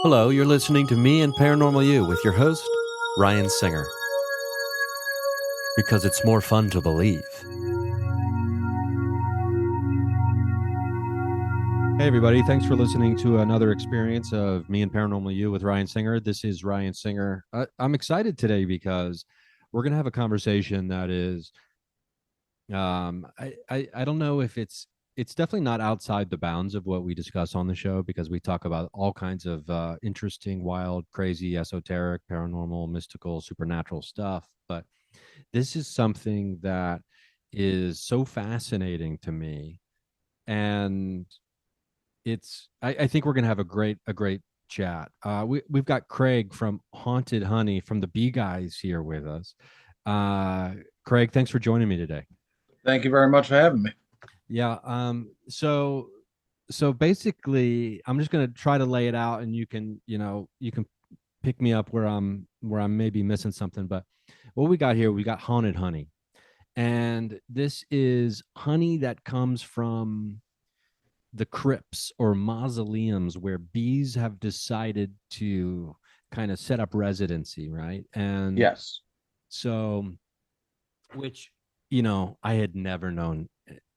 Hello, you're listening to Me and Paranormal You with your host, Ryan Singer. Because it's more fun to believe. Hey, everybody. Thanks for listening to another experience of Me and Paranormal You with Ryan Singer. This is Ryan Singer. I'm excited today because we're going to have a conversation that is, I don't know if it's definitely not outside the bounds of what we discuss on the show because we talk about all kinds of interesting, wild, crazy, esoteric, paranormal, mystical, supernatural stuff. But this is something that is so fascinating to me, and I think we're gonna have a great chat. We've got Craig from Haunted Honey from the Bee Guyz here with us. Craig, thanks for joining me today. Thank you very much for having me. Yeah. So basically, I'm just gonna try to lay it out, and you can pick me up where I'm maybe missing something. But what we got here, we got Haunted Honey, and this is honey that comes from the crypts or mausoleums where bees have decided to kind of set up residency, right? And Yes. so, which I had never known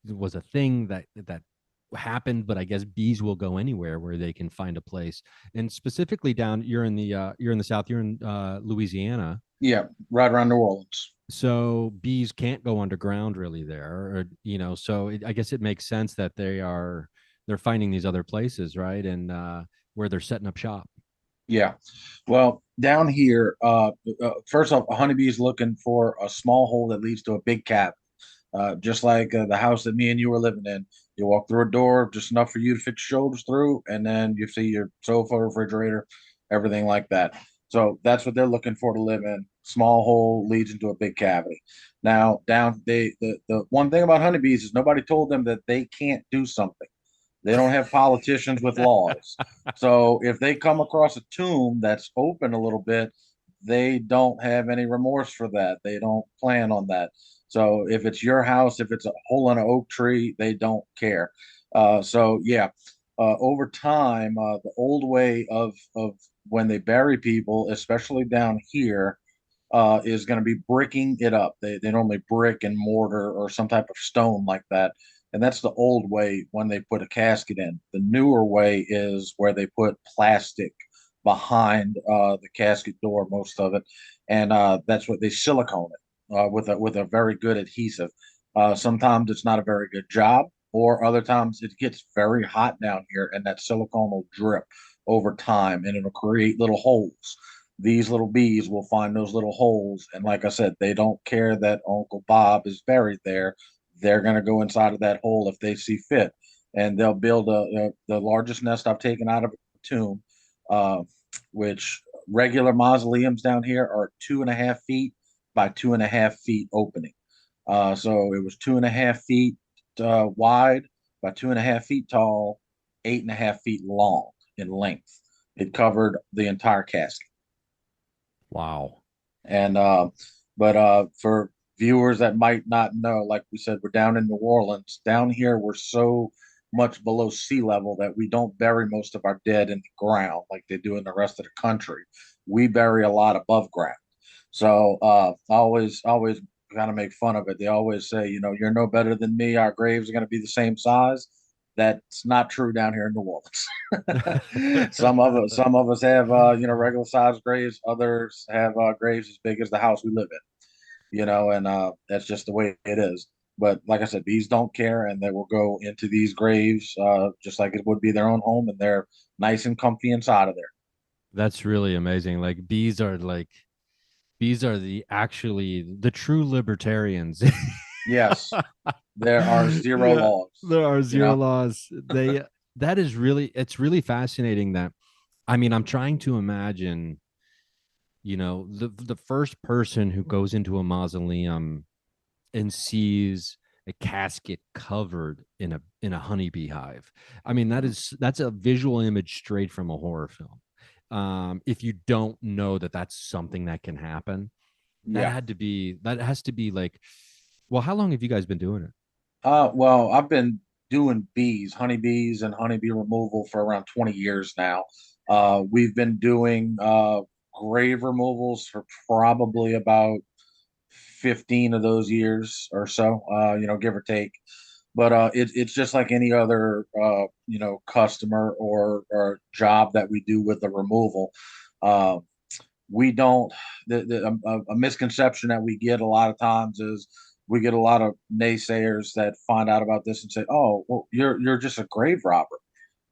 was a thing that happened, but I guess bees will go anywhere where they can find a place. And specifically down, you're in the South, you're in Louisiana. Yeah. Right around New Orleans. So bees can't go underground really there, or so I guess it makes sense that they're finding these other places, right? And where they're setting up shop. Yeah. Well, down here, first off, a honeybee is looking for a small hole that leads to a big cabin, just like the house that me and you were living in. You walk through a door just enough for you to fit your shoulders through, and then you see your sofa, refrigerator, everything like that. So that's what they're looking for to live in. Small hole leads into a big cavity. Now, down the one thing about honeybees is nobody told them that they can't do something. They don't have politicians with laws. So if they come across a tomb that's open a little bit, they don't have any remorse for that. They don't plan on that. So if it's your house, if it's a hole in an oak tree, they don't care. So yeah, over time, the old way of when they bury people, especially down here, is going to be bricking it up. They normally brick and mortar or some type of stone like that. And that's the old way when they put a casket in. The newer way is where they put plastic behind the casket door, most of it, and that's what they silicone it with a very good adhesive. Sometimes it's not a very good job, or other times it gets very hot down here, and that silicone will drip over time, and it'll create little holes. These little bees will find those little holes, and like I said, they don't care that Uncle Bob is buried there. They're going to go inside of that hole if they see fit, and they'll build the largest nest I've taken out of a tomb, uh, which regular mausoleums down here are 2.5 feet by 2.5 feet opening. So it was 2.5 feet wide by 2.5 feet tall, 8.5 feet long in length. It covered the entire casket. Wow. And but for viewers that might not know, like we said, we're down in New Orleans. Down here, we're so much below sea level that we don't bury most of our dead in the ground like they do in the rest of the country. We bury a lot above ground. So always kind of make fun of it. They always say, you're no better than me. Our graves are going to be the same size. That's not true down here in New Orleans. Some of us have regular sized graves. Others have graves as big as the house we live in. And that's just the way it is. But like I said, bees don't care, and they will go into these graves just like it would be their own home, and they're nice and comfy inside of there. That's really amazing. Bees are the true libertarians. Yes, there are zero Yeah, laws. there are You zero know, laws. It's really fascinating that, I mean, I'm trying to imagine, the first person who goes into a mausoleum and sees a casket covered in a honeybee hive. I mean, that's a visual image straight from a horror film. If you don't know that that's something that can happen, yeah. that has to be like, well, how long have you guys been doing it? Well, I've been doing honeybees and honeybee removal for around 20 years now. We've been doing grave removals for probably about 15 of those years or so, give or take. But it's just like any other, customer or job that we do with the removal. Uh, we don't, a misconception that we get a lot of times is we get a lot of naysayers that find out about this and say, oh, well, you're just a grave robber.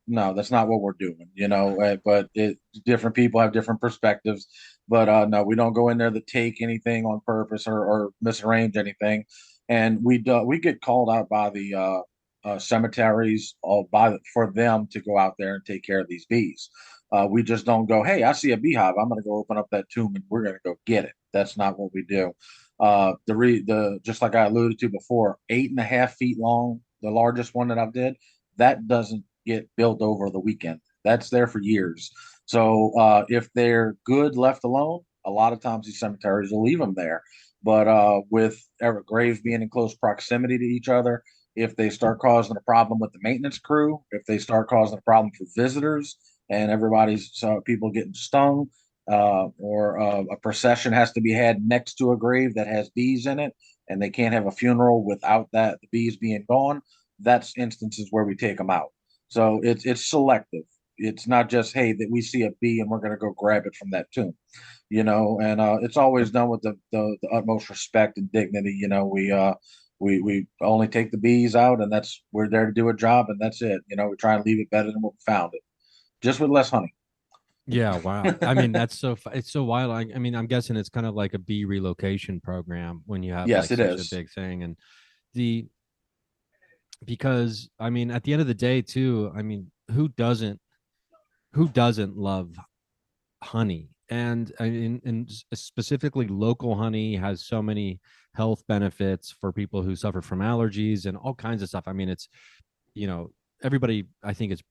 No, that's not what we're doing, but different people have different perspectives. But no, we don't go in there to take anything on purpose or misarrange anything. And we get called out by the cemeteries for them to go out there and take care of these bees. We just don't go, hey, I see a beehive. I'm going to go open up that tomb and we're going to go get it. That's not what we do. The just like I alluded to before, 8.5 feet long, the largest one that I've did, that doesn't get built over the weekend. That's there for years. So if they're good left alone, a lot of times these cemeteries will leave them there. But with graves being in close proximity to each other, if they start causing a problem with the maintenance crew, if they start causing a problem for visitors, and everybody's people getting stung, or a procession has to be had next to a grave that has bees in it, and they can't have a funeral without the bees being gone. That's instances where we take them out. So it's selective. It's not just, hey, that we see a bee and we're going to go grab it from that tomb, and it's always done with the utmost respect and dignity. We only take the bees out, and we're there to do a job, and that's it. We try and leave it better than what we found it, just with less honey. Yeah, wow. I mean, it's so wild. I mean, I'm guessing it's kind of like a bee relocation program when you have Yes, like it such a is. big thing. And the because I mean, at the end of the day, too, I mean, who doesn't love honey? And specifically local honey has so many health benefits for people who suffer from allergies and all kinds of stuff. I mean, it's you know, everybody I think is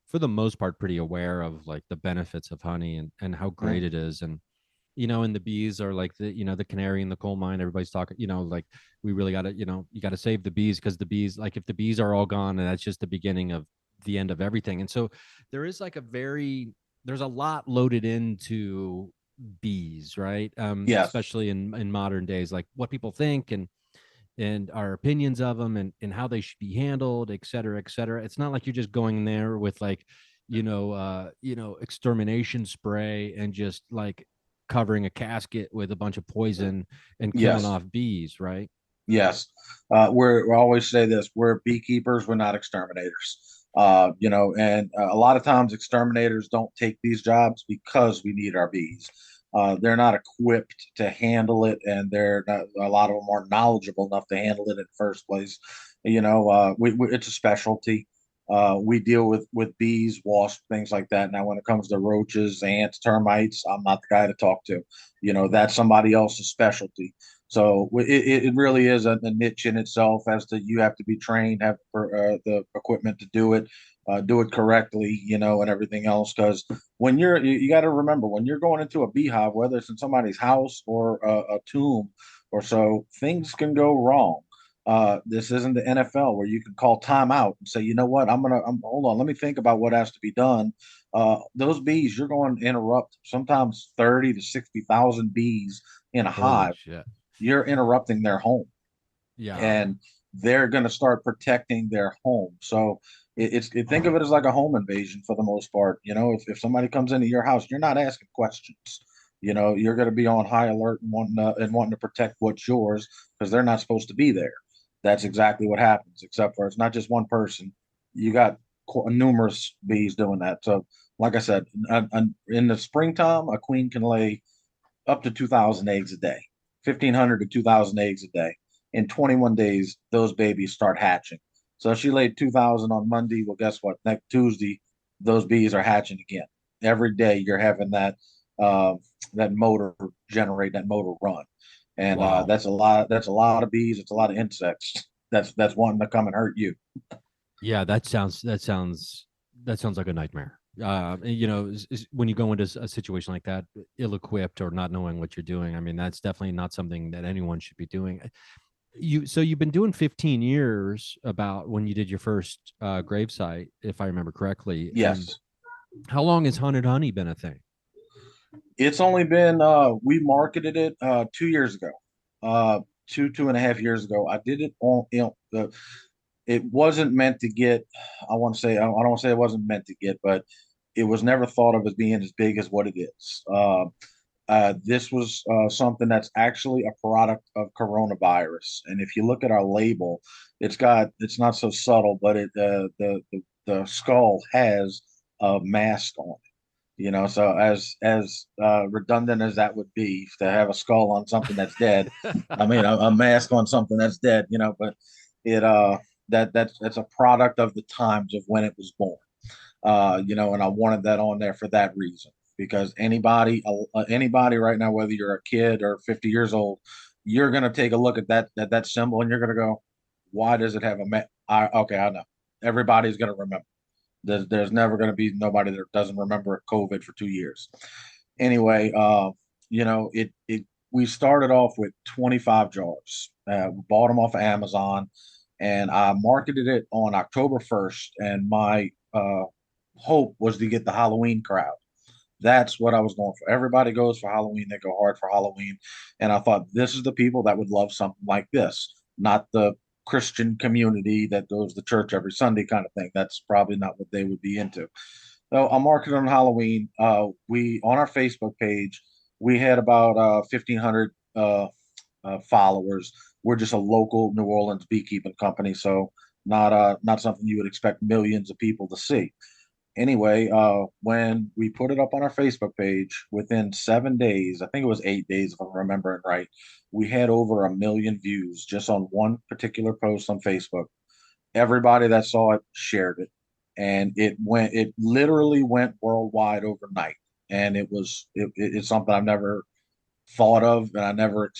for the most part pretty aware of like the benefits of honey and how great Mm, it is. And the bees are like the canary in the coal mine. Everybody's talking, like we really got to, you got to save the bees, because the bees, like if the bees are all gone, and that's just the beginning of the end of everything. And so there is like there's a lot loaded into bees, right? yes, Especially in modern days, like what people think and our opinions of them and how they should be handled, et cetera, et cetera. It's not like you're just going there with like, extermination spray and just like covering a casket with a bunch of poison and killing yes, off bees, right? yes. We always say this: we're beekeepers, we're not exterminators. And a lot of times exterminators don't take these jobs because we need our bees. They're not equipped to handle it, and they're not, a lot of them aren't knowledgeable enough to handle it in the first place. It's a specialty. We deal with bees, wasps, things like that. Now, when it comes to roaches, ants, termites, I'm not the guy to talk to. That's somebody else's specialty. So it really is a niche in itself, as to you have to be trained, have the equipment to do it correctly, and everything else. Because you got to remember, when you're going into a beehive, whether it's in somebody's house or a tomb or so, things can go wrong. This isn't the NFL where you can call timeout and say, you know what, hold on, let me think about what has to be done. Those bees, you're going to interrupt sometimes 30 to 60,000 bees in a Holy hive. shit. You're interrupting their home, Yeah. and they're going to start protecting their home. So think of it as like a home invasion for the most part. If somebody comes into your house, you're not asking questions. You're going to be on high alert and wanting to protect what's yours, because they're not supposed to be there. That's exactly what happens. Except for it's not just one person. You got numerous bees doing that. So, like I said, in the springtime, a queen can lay up to 2,000 eggs a day, 1,500 to 2,000 eggs a day. In 21 days, those babies start hatching. So if she laid 2,000 on Monday, well, guess what? Next Tuesday, those bees are hatching again. Every day, you're having uh, that motor generate, that motor run, and Wow. that's a lot. That's a lot of bees. It's a lot of insects. That's wanting to come and hurt you. Yeah, that sounds like a nightmare. When you go into a situation like that, ill-equipped or not knowing what you're doing, I mean, that's definitely not something that anyone should be doing. You've been doing 15 years about when you did your first gravesite, if I remember correctly. And Yes. How long has Haunted Honey been a thing? It's only been we marketed it 2 years ago, uh, 2.5 years ago. I did it on it wasn't meant to get. I don't want to say it wasn't meant to get, but it was never thought of as being as big as what it is. This was something that's actually a product of coronavirus, and if you look at our label, it's not so subtle, but the skull has a mask on it. So as redundant as that would be to have a skull on something that's dead, I mean a mask on something that's dead, but it that's a product of the times of when it was born. And I wanted that on there for that reason because anybody right now, whether you're a kid or 50 years old, you're gonna take a look at that symbol and you're gonna go, why does it have okay, I know. Everybody's gonna remember. There's never gonna be nobody that doesn't remember COVID for 2 years. Anyway, it we started off with 25 jars. We bought them off of Amazon, and I marketed it on October 1st. And my hope was to get the Halloween crowd. That's what I was going for. Everybody goes for Halloween. They go hard for Halloween. And I thought this is the people that would love something like this, not the Christian community that goes to church every Sunday kind of thing. That's probably not what they would be into. So I'm marketing on Halloween. We on our Facebook page, we had about 1,500 followers. We're just a local New Orleans beekeeping company, so not something you would expect millions of people to see. Anyway, when we put it up on our Facebook page, within 7 days, I think it was 8 days if I'm remembering right, we had over 1 million views just on one particular post on Facebook. Everybody that saw it shared it, and it literally went worldwide overnight. And it's something I've never thought of, and I never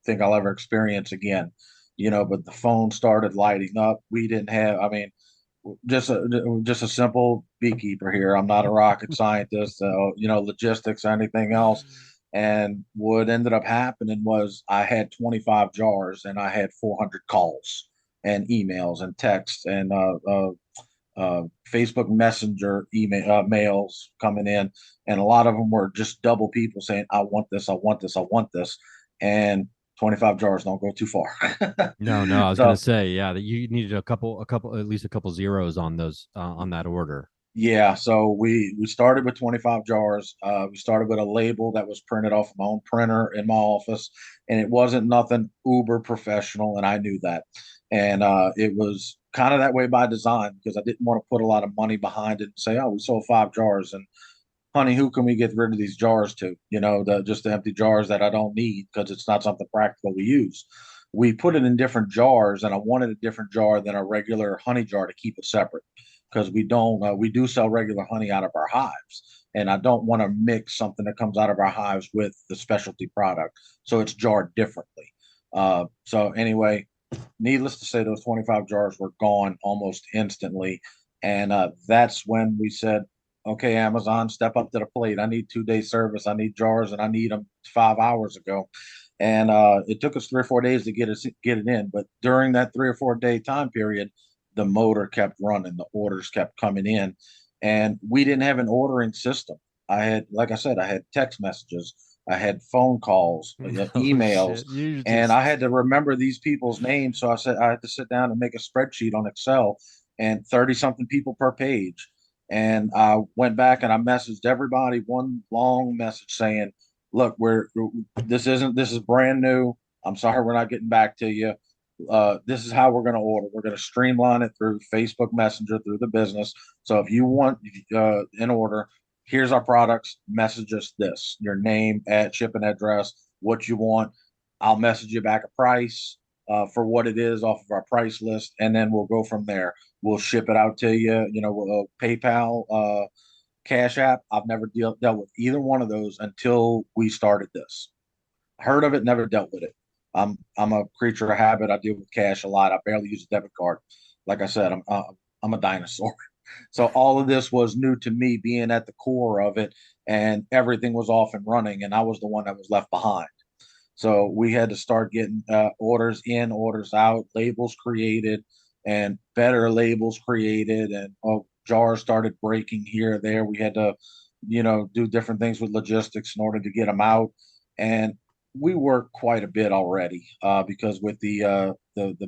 think I'll ever experience again. But the phone started lighting up. We didn't have, I mean, just a simple beekeeper here. I'm not a rocket scientist, logistics or anything else. And what ended up happening was I had 25 jars and I had 400 calls and emails and texts and Facebook Messenger mails coming in, and a lot of them were just double people saying, "I want this, I want this, I want this," and 25 jars don't go too far. No, no, I was gonna So say, yeah, that you needed at least a couple zeros on those on that order. yeah, so we started with 25 jars. We started with a label that was printed off my own printer in my office, and it wasn't nothing uber professional, and I knew that. And it was kind of that way by design because I didn't want to put a lot of money behind it and say, "Oh, we sold 5 jars," and honey, who can we get rid of these jars to? Just the empty jars that I don't need because it's not something practical we use. We put it in different jars, and I wanted a different jar than a regular honey jar to keep it separate because we don't we do sell regular honey out of our hives, and I don't want to mix something that comes out of our hives with the specialty product, so it's jarred differently. So anyway, needless to say, those 25 jars were gone almost instantly. And that's when we said, okay, Amazon, step up to the plate. I need 2 day service. I need jars and I need them 5 hours ago. And it took us 3 or 4 days to get it in. But during that 3 or 4 day time period, the motor kept running, the orders kept coming in. And we didn't have an ordering system. Like I said, I had text messages, I had phone calls, Oh emails, shit. You and I just had to remember these people's names. So I said I had to sit down and make a spreadsheet on Excel, and 30 something people per page. And I went back and I messaged everybody one long message saying, "Look, this is brand new. I'm sorry we're not getting back to you. This is how we're going to order. We're going to streamline it through Facebook Messenger through the business. So if you want an order, here's our products. Message us this: your name, at shipping address, what you want. I'll message you back a price for what it is off of our price list, and then we'll go from there. We'll ship it out to you. PayPal, Cash App. I've never dealt with either one of those until we started this. Heard of it, never dealt with it. I'm a creature of habit. I deal with cash a lot. I barely use a debit card. Like I said, I'm a dinosaur. So all of this was new to me, being at the core of it, and everything was off and running, and I was the one that was left behind. So we had to start getting orders in, orders out, labels created, and better labels created, and jars started breaking here or there. We had to, do different things with logistics in order to get them out. And we work quite a bit already because with the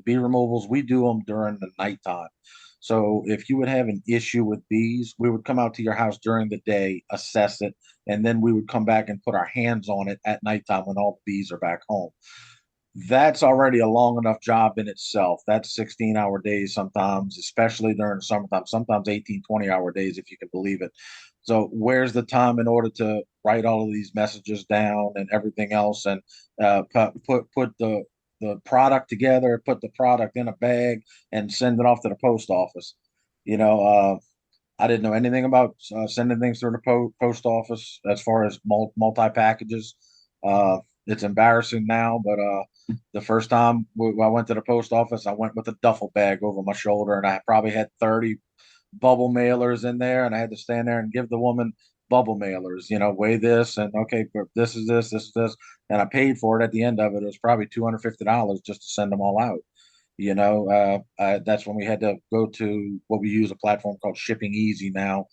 bee removals, we do them during the nighttime. So if you would have an issue with bees, we would come out to your house during the day, assess it, and then we would come back and put our hands on it at nighttime when all the bees are back home. That's already a long enough job in itself. That's 16-hour days sometimes, especially during the summertime, sometimes 18, 20-hour days, if you can believe it. So where's the time in order to write all of these messages down and everything else and put the product together, put the product in a bag and send it off to the post office? You know, I didn't know anything about sending things through the post office as far as multi packages. It's embarrassing now, but the first time I went to the post office, I went with a duffel bag over my shoulder, and I probably had 30 bubble mailers in there, and I had to stand there and give the woman bubble mailers, weigh this, and okay, this is this, and I paid for it at the end of it. It was probably $250 just to send them all out. That's when we had to go to what we use a platform called Shipping Easy now,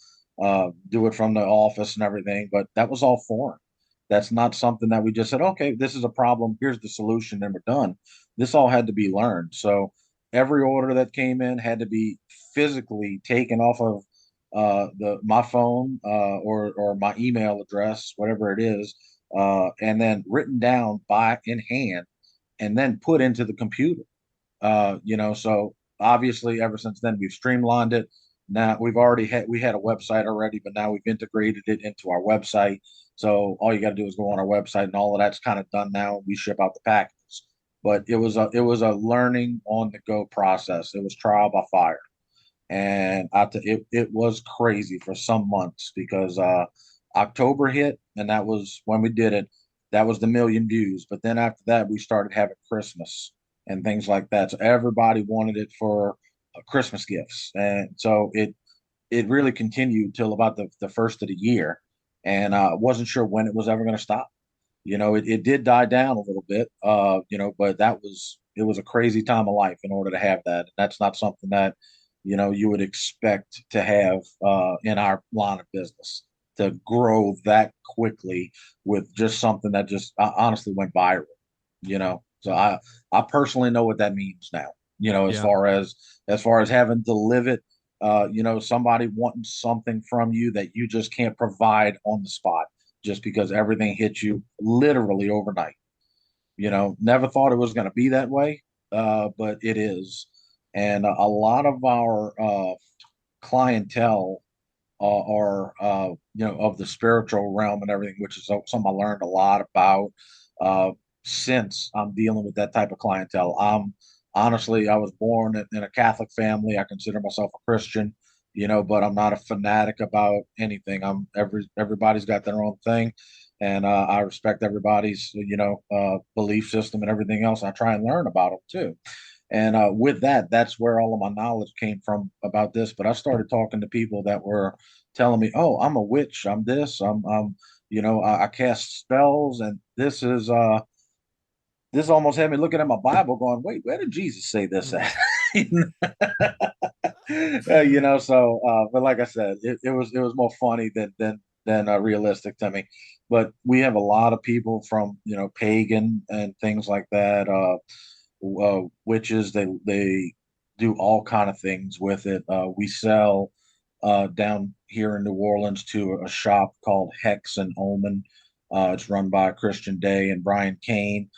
do it from the office and everything. But that was all foreign. That's not something that we just said, okay, this is a problem. Here's the solution, and we're done. This all had to be learned. So every order that came in had to be physically taken off of the my phone or my email address, whatever it is, and then written down by in hand, and then put into the computer. So obviously ever since then we've streamlined it. Now we had a website already, but now we've integrated it into our website. So all you got to do is go on our website, and all of that's kind of done now. We ship out the packages, but it was a learning on the go process. It was trial by fire, and it was crazy for some months because October hit, and that was when we did it. That was the million views. But then after that, we started having Christmas and things like that. So everybody wanted it for Christmas gifts, and so it really continued till about the first of the year, and wasn't sure when it was ever going to stop. It did die down a little bit, but it was a crazy time of life in order to have that. That's not something that you would expect to have in our line of business, to grow that quickly with just something that just honestly went viral. So I personally know what that means now. As Yeah. far as having to live it, somebody wanting something from you that you just can't provide on the spot just because everything hit you literally overnight. Never thought it was going to be that way, but it is. And a lot of our clientele are of the spiritual realm and everything, which is something I learned a lot about uh, since I'm dealing with that type of clientele. Honestly, I was born in a Catholic family. I consider myself a Christian, but I'm not a fanatic about anything. Everybody's got their own thing, and I respect everybody's belief system and everything else. I try and learn about them too. And with that, that's where all of my knowledge came from about this. But I started talking to people that were telling me, "Oh, I'm a witch. I'm this. I cast spells, and this almost had me looking at my Bible, going, "Wait, where did Jesus say this at?" But like I said, it was more funny than realistic to me. But we have a lot of people from pagan and things like that. Witches. They do all kind of things with it. We sell down here in New Orleans to a shop called Hex and Omen. It's run by Christian Day and Brian Kane.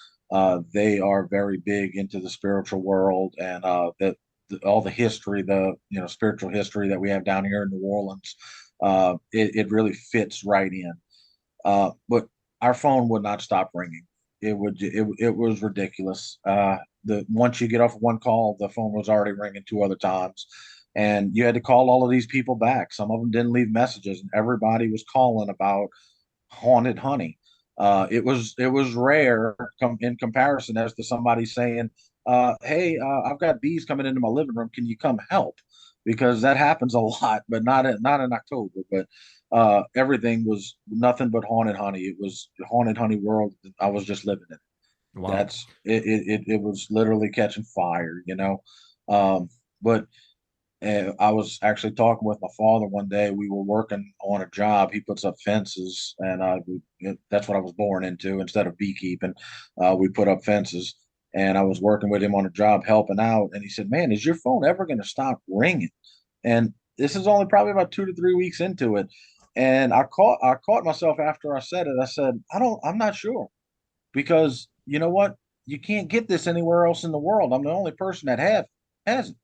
They are very big into the spiritual world and all the history, the spiritual history that we have down here in New Orleans. It really fits right in. But our phone would not stop ringing. It was ridiculous. The once you get off one call, the phone was already ringing two other times, and you had to call all of these people back. Some of them didn't leave messages, and everybody was calling about haunted honey. It was rare in comparison as to somebody saying, "Hey, I've got bees coming into my living room. Can you come help?" Because that happens a lot, but not in October. But everything was nothing but haunted honey. It was haunted honey world. I was just living in it. Wow. That's it. It was literally catching fire. But And I was actually talking with my father one day. We were working on a job. He puts up fences, and that's what I was born into. Instead of beekeeping, we put up fences. And I was working with him on a job, helping out. And he said, "Man, is your phone ever going to stop ringing?" And this is only probably about 2 to 3 weeks into it. And I caught myself after I said it. I said, I'm not sure, because you know what? You can't get this anywhere else in the world. I'm the only person that has it.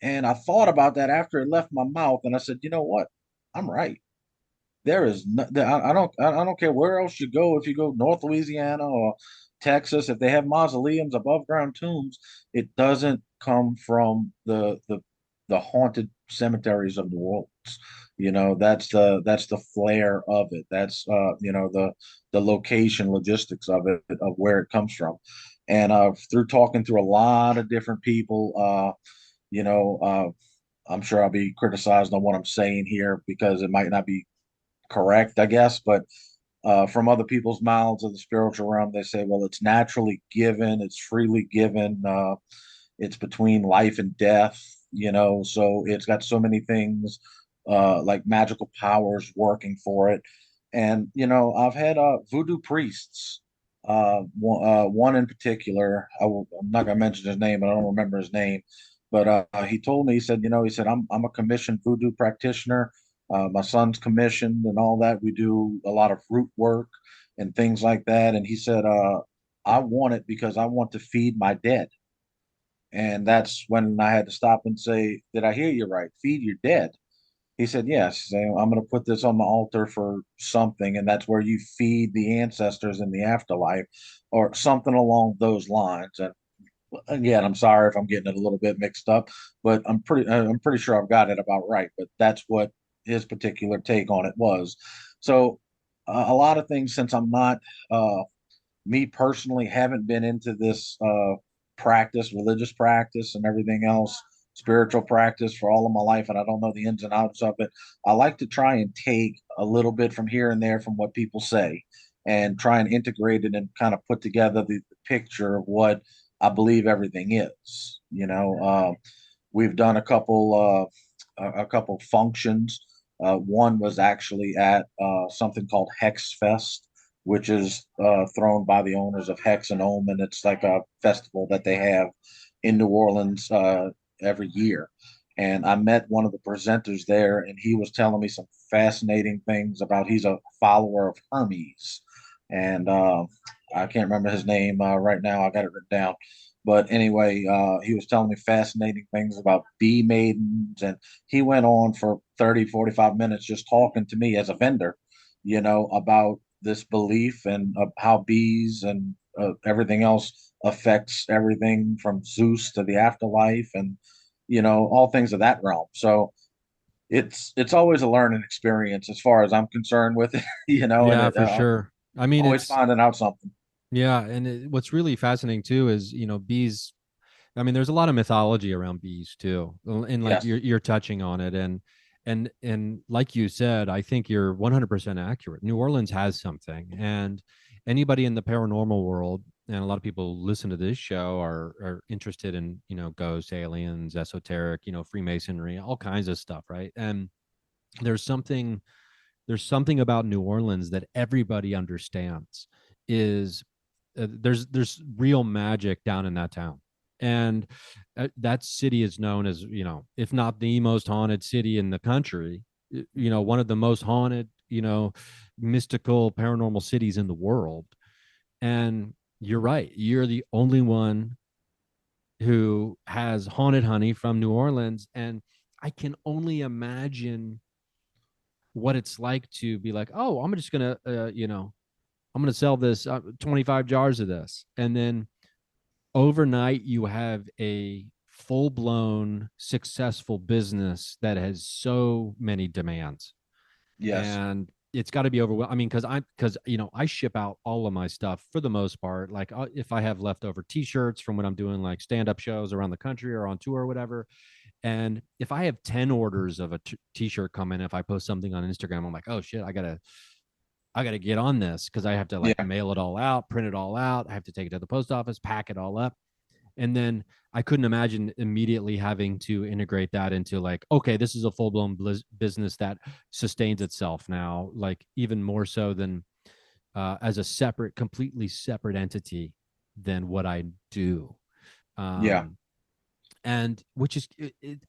And I thought about that after it left my mouth, and I said, you know what? I'm right. There is no, I don't care where else you go. If you go North Louisiana or Texas, if they have mausoleums, above ground tombs, it doesn't come from the haunted cemeteries of New Orleans. That's the flair of it. That's the location logistics of it, of where it comes from. And through talking through a lot of different people, you know, I'm sure I'll be criticized on what I'm saying here because it might not be correct, I guess, but from other people's mouths of the spiritual realm, they say, well, it's naturally given, it's freely given, it's between life and death, so it's got so many things like magical powers working for it. And, I've had voodoo priests. One in particular, I'm not going to mention his name, I don't remember his name, but he told me, he said, I'm a commissioned voodoo practitioner. My son's commissioned and all that. We do a lot of root work and things like that. And he said, I want it because I want to feed my dead. And that's when I had to stop and say, did I hear you right? Feed your dead. He said, yes. I'm going to put this on the altar for something. And that's where you feed the ancestors in the afterlife or something along those lines. And again, I'm sorry if I'm getting it a little bit mixed up, but I'm pretty sure I've got it about right. But that's what his particular take on it was. So a lot of things, since I'm not me personally, haven't been into this practice, religious practice, and everything else, spiritual practice for all of my life, and I don't know the ins and outs of it. I like to try and take a little bit from here and there from what people say and try and integrate it and kind of put together the picture of what I believe everything is. We've done a couple functions. One was actually at something called Hex Fest, which is thrown by the owners of Hex and Omen. It's like a festival that they have in New Orleans every year. And I met one of the presenters there, and he was telling me some fascinating things about he's a follower of Hermes. And I can't remember his name right now. I got it written down. But anyway, he was telling me fascinating things about bee maidens. And he went on for 30, 45 minutes just talking to me as a vendor, about this belief and how bees and everything else affects everything from Zeus to the afterlife and all things of that realm. So it's always a learning experience as far as I'm concerned with it, and Yeah, for sure. I mean, always it's finding out something. yeah, and what's really fascinating too is bees. I mean, there's a lot of mythology around bees too, and like Yes. you're touching on it, and like you said, I think you're 100% accurate. New Orleans has something, and anybody in the paranormal world, and a lot of people listen to this show are interested in ghosts, aliens, esoteric, Freemasonry, all kinds of stuff, right? And there's something there's something about New Orleans that everybody understands is there's real magic down in that town. And that city is known as, if not the most haunted city in the country, one of the most haunted, mystical paranormal cities in the world. And you're right, you're the only one who has haunted honey from New Orleans. And I can only imagine what it's like to be like, oh, I'm just gonna, I'm gonna sell this 25 jars of this, and then overnight you have a full blown successful business that has so many demands, Yes. and it's got to be overwhelming. I mean, because I ship out all of my stuff for the most part. Like if I have leftover T-shirts from when I'm doing like stand up shows around the country or on tour or whatever, and if I have 10 orders of a t-shirt come in, if I post something on Instagram, I'm like, oh shit, I gotta get on this because I have to like Yeah. mail it all out, print it all out. I have to take it to the post office, pack it all up. And then I couldn't imagine immediately having to integrate that into like, okay, this is a full blown business that sustains itself now, like even more so than as a separate, completely separate entity than what I do. Yeah. Um, and which is,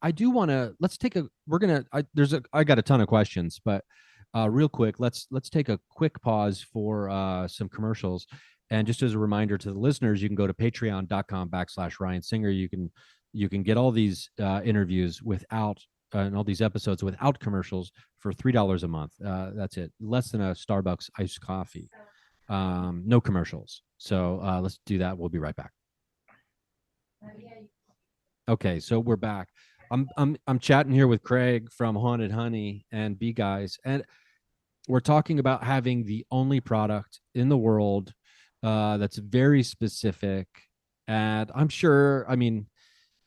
I do want to, let's take a, we're going to, I got a ton of questions, but real quick, let's take a quick pause for some commercials. And just as a reminder to the listeners, you can go to patreon.com/Ryan Singer. You can get all these interviews without and all these episodes without commercials for $3 a month. That's it, less than a Starbucks iced coffee. No commercials. So let's do that. We'll be right back. Okay, so we're back. I'm chatting here with Craig from Haunted Honey and Bee Guyz, and we're talking about having the only product in the world that's very specific. And I'm sure, I mean,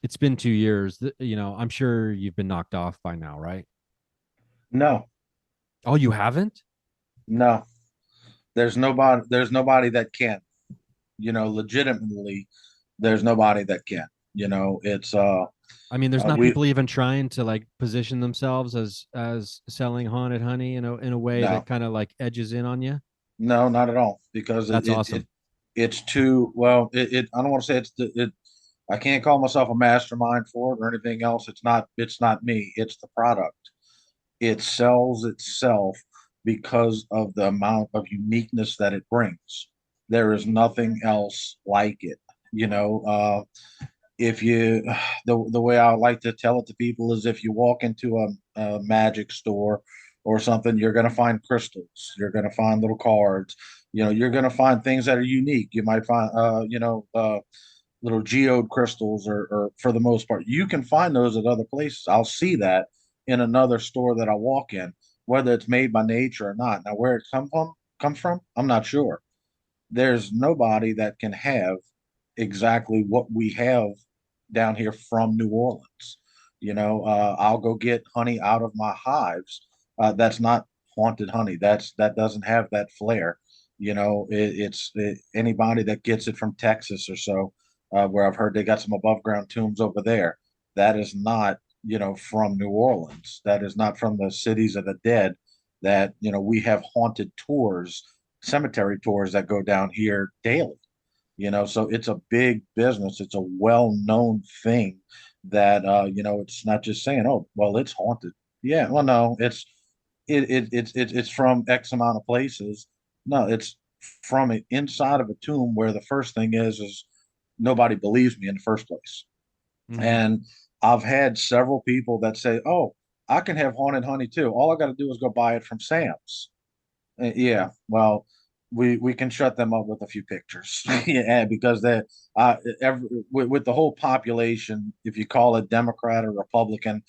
it's been 2 years. I'm sure you've been knocked off by now, right? No, Oh, you haven't? no. There's nobody that can. Legitimately, there's nobody that can. It's I mean, there's not we people even trying to like position themselves as selling haunted honey, in a way that no, kind of like edges in on you. no, not at all. Because That's awesome. it's too well. I don't want to say it. I can't call myself a mastermind for it or anything else. It's not me. It's the product. It sells itself because of the amount of uniqueness that it brings. There is nothing else like it. You know, if you the way I like to tell it to people is if you walk into a magic store or something, you're going to find crystals, you're going to find little cards, you're going to find things that are unique. You might find little geode crystals, or for the most part you can find those at other places. I'll see that in another store that I walk in, whether it's made by nature or not. Now where it comes from, I'm not sure. There's nobody that can have exactly what we have down here from New Orleans. I'll go get honey out of my hives. That's not haunted honey. That doesn't have that flair. Anybody that gets it from Texas or so, where I've heard they got some above ground tombs over there. That is not, from New Orleans. That is not from the cities of the dead. That we have haunted tours, cemetery tours that go down here daily. So it's a big business. It's a well-known thing that it's not just saying, oh, well, it's haunted. Yeah, well, no, it's from X amount of places. No, it's from it inside of a tomb where the first thing is nobody believes me in the first place. Mm-hmm. And I've had several people that say, oh, I can have haunted honey too. All I got to do is go buy it from Sam's. Yeah, well, we can shut them up with a few pictures. Yeah, because they with the whole population, if you call it Democrat or Republican,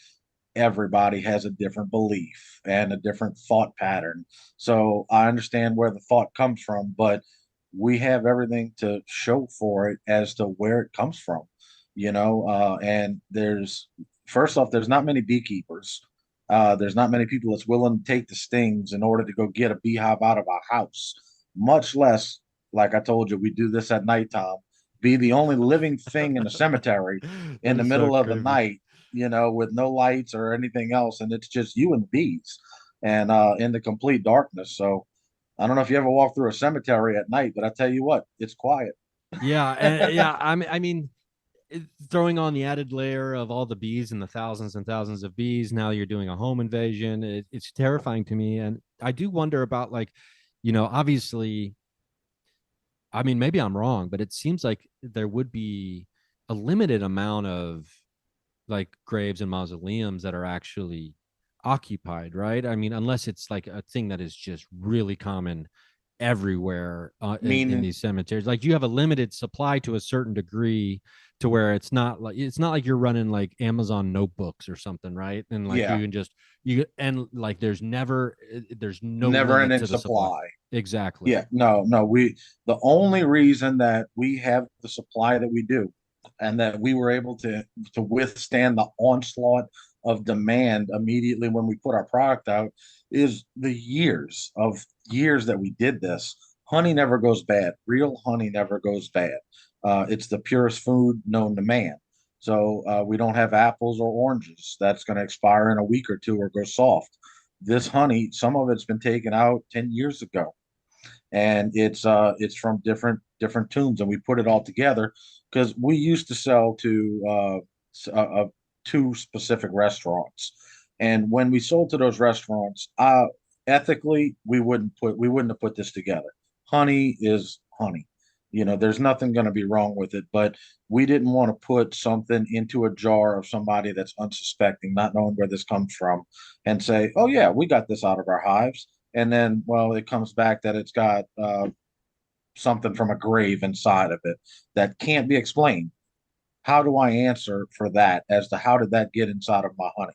everybody has a different belief and a different thought pattern. So I understand where the thought comes from, but we have everything to show for it as to where it comes from. And there's first off, there's not many beekeepers. There's not many people that's willing to take the stings in order to go get a beehive out of our house, much less, like I told you, we do this at nighttime, be the only living thing in the cemetery That in the is so middle of the creepy. night, with no lights or anything else. And it's just you and the bees and in the complete darkness. So I don't know if you ever walk through a cemetery at night, but I tell you what, it's quiet. Yeah, and yeah, I mean, throwing on the added layer of all the bees and thousands of bees. Now you're doing a home invasion. It's terrifying to me, and I do wonder about like, obviously, I mean, maybe I'm wrong, but it seems like there would be a limited amount of like graves and mausoleums that are actually occupied, right? I mean, unless it's like a thing that is just really common everywhere in Meaning, these cemeteries. Like you have a limited supply to a certain degree to where it's not like you're running like Amazon notebooks or something, right? And like you yeah, can just you and like there's no never limit ending to the supply. supply. Exactly. Yeah, no, no. The only reason that we have the supply that we do, and that we were able to withstand the onslaught of demand immediately when we put our product out, is the years that we did this. Honey never goes bad. Real honey never goes bad. It's the purest food known to man. So we don't have apples or oranges. That's going to expire in a week or two or go soft. This honey, some of it's been taken out 10 years ago, and it's from different tombs, and we put it all together because we used to sell to two specific restaurants, and when we sold to those restaurants, ethically we wouldn't have put this together. Honey is honey. There's nothing going to be wrong with it, but we didn't want to put something into a jar of somebody that's unsuspecting, not knowing where this comes from, and say, oh yeah, we got this out of our hives, and then, well, it comes back that it's got something from a grave inside of it that can't be explained. How do I answer for that as to how did that get inside of my honey?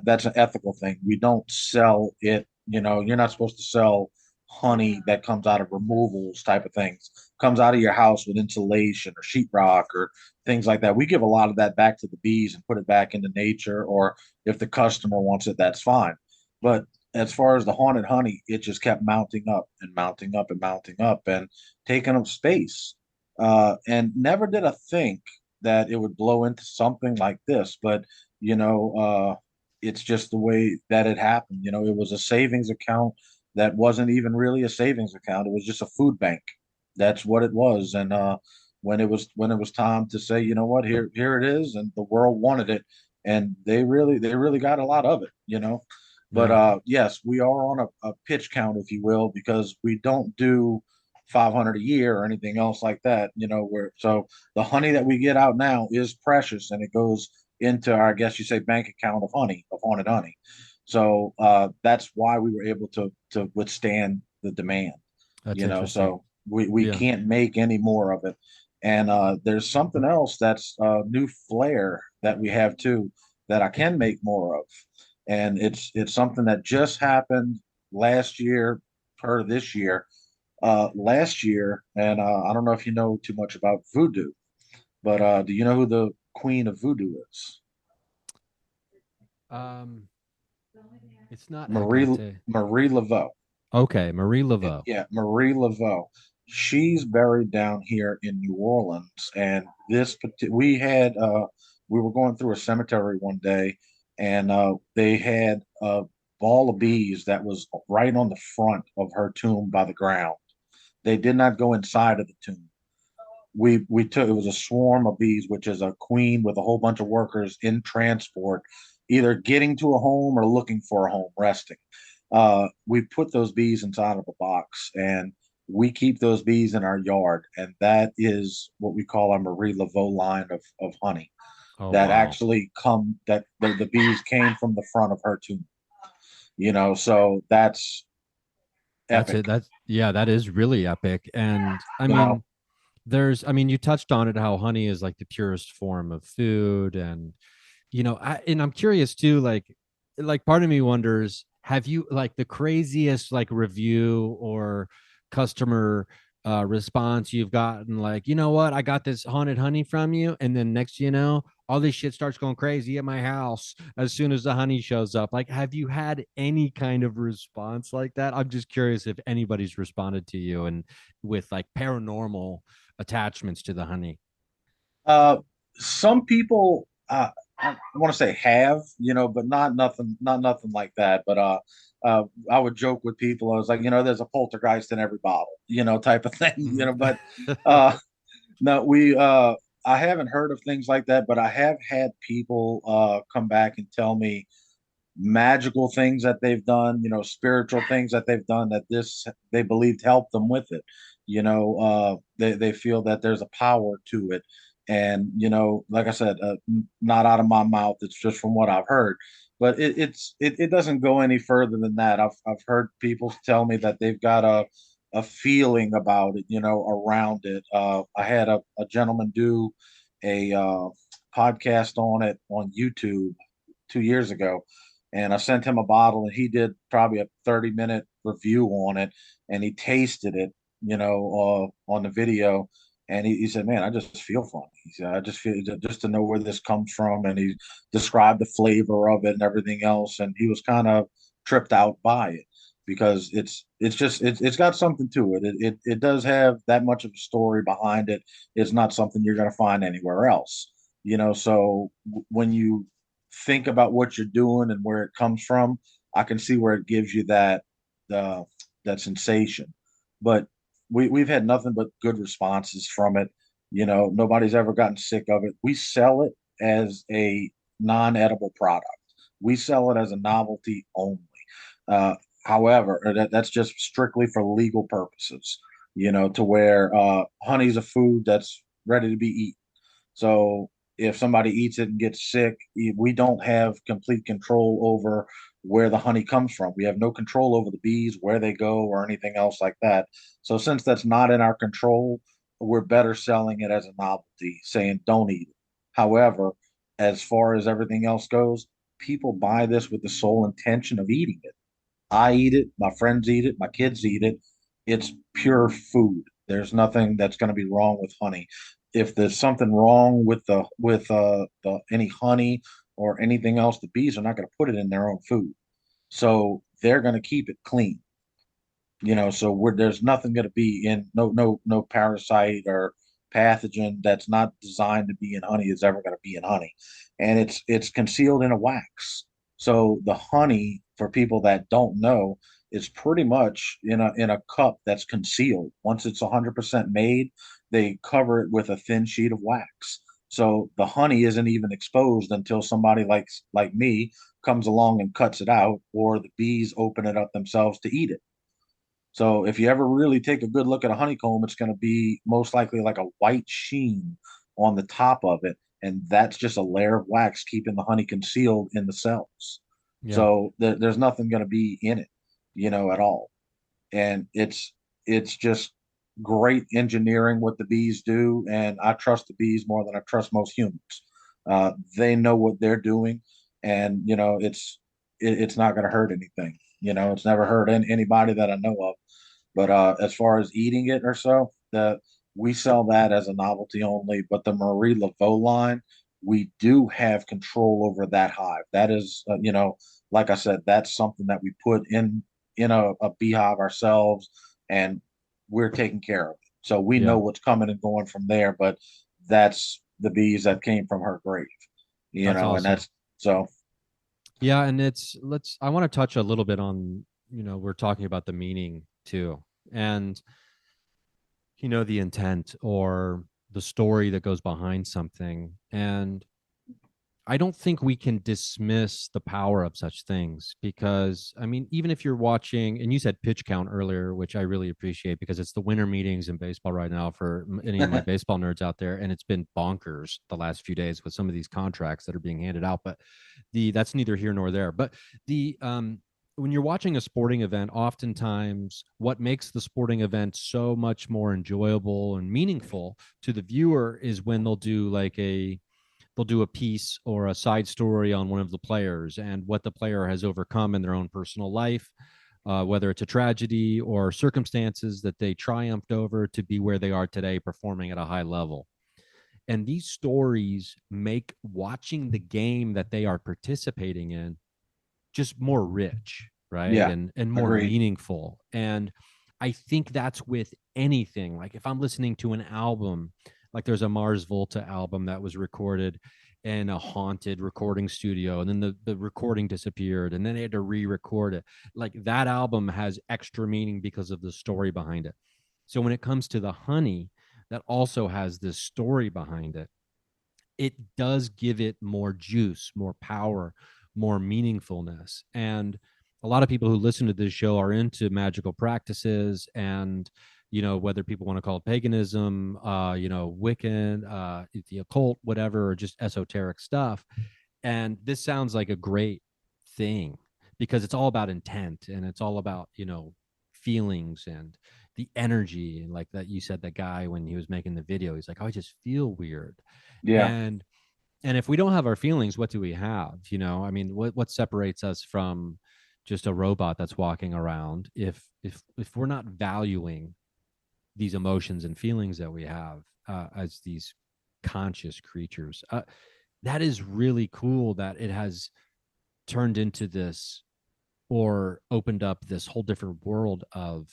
That's an ethical thing. We don't sell it. You're not supposed to sell honey that comes out of removals type of things. Comes out of your house with insulation or sheetrock or things like that. We give a lot of that back to the bees and put it back into nature. Or if the customer wants it, that's fine. But as far as the haunted honey, it just kept mounting up and mounting up and mounting up and taking up space. And never did I think that it would blow into something like this. But it's just the way that it happened. It was a savings account that wasn't even really a savings account. It was just a food bank. That's what it was. And when it was time to say, you know what, here it is, and the world wanted it, and they really got a lot of it. But Yeah. yes, we are on a pitch count, if you will, because we don't do 500 a year or anything else like that. Where so the honey that we get out now is precious, and it goes into our, I guess you say, bank account of honey, of haunted honey. So that's why we were able to withstand the demand. That's interesting. So we Yeah. can't make any more of it. And there's something else that's new flair that we have too that I can make more of, and it's something that just happened last year, per this year, last year, and I don't know if you know too much about voodoo, but do you know who the queen of voodoo is? Um, it's not Marie Agate. Marie Laveau. Okay, Marie Laveau. Yeah, Marie Laveau. She's buried down here in New Orleans, and we were going through a cemetery one day, and they had a ball of bees that was right on the front of her tomb by the ground. They did not go inside of the tomb. We took, it was a swarm of bees, which is a queen with a whole bunch of workers in transport, either getting to a home or looking for a home, resting. We put those bees inside of a box, and we keep those bees in our yard, and that is what we call our Marie Laveau line of honey. Oh That wow. actually come that the bees came from the front of her tomb. So that's That's it. epic. That's yeah, that is really epic. And I You know, mean, you touched on it how honey is like the purest form of food, and I'm curious too, like part of me wonders, have you like the craziest like review or customer response you've gotten, like, you know what, I got this haunted honey from you, and then next all this shit starts going crazy at my house as soon as the honey shows up. Like, have you had any kind of response like that? I'm just curious if anybody's responded to you and with like paranormal attachments to the honey. uh, some people, I want to say have, but not nothing like that. But I would joke with people. I was like, there's a poltergeist in every bottle, type of thing, Mhm. But uh, no, I haven't heard of things like that, but I have had people come back and tell me magical things that they've done, spiritual things that they've done that this they believed helped them with it. They feel that there's a power to it. And, like I said, not out of my mouth, it's just from what I've heard. But it doesn't go any further than that. I've heard people tell me that they've got a feeling about it, around it. I had a gentleman do a podcast on it on YouTube 2 years ago, and I sent him a bottle, and he did probably a 30-minute review on it, and he tasted it, on the video, and he said, "Man, I just feel funny." He said, "I just feel just to know where this comes from," and he described the flavor of it and everything else, and he was kind of tripped out by it. because it's got something to it. It does have that much of a story behind it. It's not something you're going to find anywhere else. So when you think about what you're doing and where it comes from, I can see where it gives you uh, that sensation. But we've had nothing but good responses from it. Nobody's ever gotten sick of it. We sell it as a non-edible product. We sell it as a novelty only. Uh, However, that's just strictly for legal purposes, to where honey's a food that's ready to be eaten. So if somebody eats it and gets sick, we don't have complete control over where the honey comes from. We have no control over the bees, where they go, or anything else like that. So since that's not in our control, we're better selling it as a novelty, saying don't eat it. However, as far as everything else goes, people buy this with the sole intention of eating it. I eat it, my friends eat it, my kids eat it. It's pure food. There's nothing that's going to be wrong with honey. If there's something wrong with the any honey or anything else, the bees are not going to put it in their own food. So they're going to keep it clean. So there's nothing going to be in no parasite or pathogen that's not designed to be in honey is ever going to be in honey, and it's concealed in a wax. So the honey, for people that don't know, is pretty much in a cup that's concealed. Once it's 100% made, they cover it with a thin sheet of wax. So the honey isn't even exposed until somebody like me comes along and cuts it out, or the bees open it up themselves to eat it. So if you ever really take a good look at a honeycomb, it's going to be most likely like a white sheen on the top of it. And that's just a layer of wax keeping the honey concealed in the cells. Yeah. So there's nothing going to be in it, at all. And it's just great engineering what the bees do. And I trust the bees more than I trust most humans. They know what they're doing, and it's not going to hurt anything. It's never hurt anybody that I know of. But as far as eating it or so, we sell that as a novelty only. But the Marie Laveau line, we do have control over that hive. That is, like I said, that's something that we put in a beehive ourselves, and we're taking care of it. So we know Yeah. what's coming and going from there. But that's the bees that came from her grave, That's and awesome. that's so. Yeah, and I want to touch a little bit on, we're talking about the meaning too. And the intent or the story that goes behind something. And I don't think we can dismiss the power of such things because, I mean, even if you're watching, and you said pitch count earlier, which I really appreciate because it's the winter meetings in baseball right now for any of my baseball nerds out there. And it's been bonkers the last few days with some of these contracts that are being handed out. But that's neither here nor there. But when you're watching a sporting event, oftentimes what makes the sporting event so much more enjoyable and meaningful to the viewer is when they'll do a piece or a side story on one of the players and what the player has overcome in their own personal life, whether it's a tragedy or circumstances that they triumphed over to be where they are today, performing at a high level. And these stories make watching the game that they are participating in just more rich, right? Yeah, And more agreed. meaningful. And I think that's with anything. Like if I'm listening to an album, like there's a Mars Volta album that was recorded in a haunted recording studio, and then the recording disappeared, and then they had to re-record it. Like that album has extra meaning because of the story behind it. So when it comes to the honey, that also has this story behind it, it does give it more juice, more power, more meaningfulness. And a lot of people who listen to this show are into magical practices and, whether people want to call it paganism, Wiccan, the occult, whatever, or just esoteric stuff. And this sounds like a great thing because it's all about intent and it's all about, feelings and the energy. And like that, you said, that guy, when he was making the video, he's like, oh, I just feel weird. Yeah, and and if we don't have our feelings, what do we have? I mean, what separates us from just a robot that's walking around if we're not valuing these emotions and feelings that we have as these conscious creatures? That is really cool that it has turned into this or opened up this whole different world of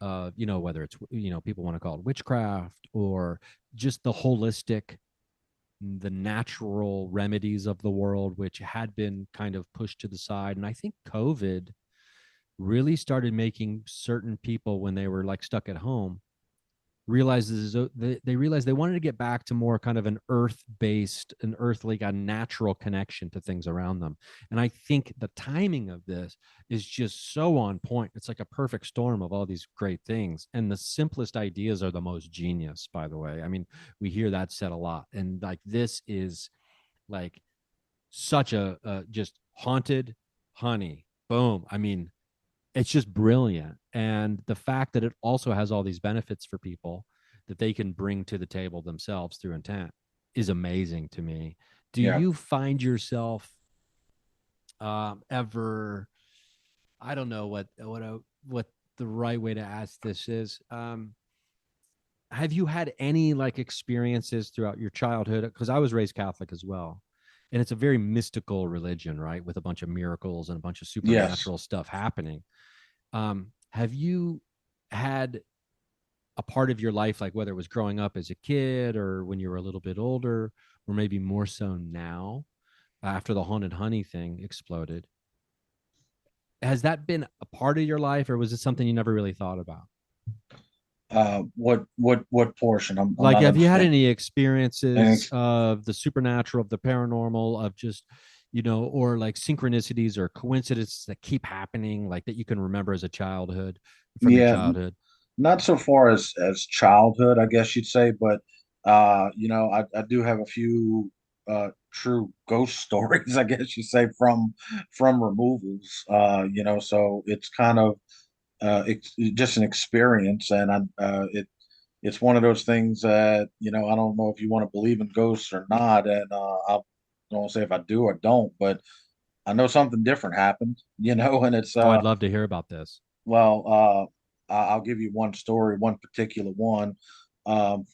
whether it's people want to call it witchcraft or just the holistic, the natural remedies of the world, which had been kind of pushed to the side. And I think COVID really started making certain people, when they were like stuck at home, realizes they realized they wanted to get back to more kind of an earth-based, an earthly, a natural connection to things around them. And I think the timing of this is just so on point. It's like a perfect storm of all these great things. And the simplest ideas are the most genius, by the way. I mean, we hear that said a lot. And like this is like such a just haunted honey. Boom. I mean, it's just brilliant. And the fact that it also has all these benefits for people that they can bring to the table themselves through intent is amazing to me. Do Yeah. you find yourself ever, I don't know what the right way to ask this is. Have you had any like experiences throughout your childhood? Because I was raised Catholic as well. And it's a very mystical religion, right? With a bunch of miracles and a bunch of Yes. supernatural stuff happening. Have you had a part of your life, like whether it was growing up as a kid or when you were a little bit older, or maybe more so now after the haunted honey thing exploded? Has that been a part of your life, or was it something you never really thought about? What portion? I'm Like, not have you had understanding. any And experiences of the supernatural, of the paranormal, of just, or like synchronicities or coincidences that keep happening, like that you can remember as a childhood, from your yeah, childhood? not so far as childhood, I guess you'd say, but I do have a few true ghost stories, I guess you say, from removals. So it's kind of it's just an experience, and it's one of those things that I don't know if you want to believe in ghosts or not, and I don't say if I do or don't, but I know something different happened, and it's Oh, I'd love to hear about this. well, I'll give you one story, one particular one. Um,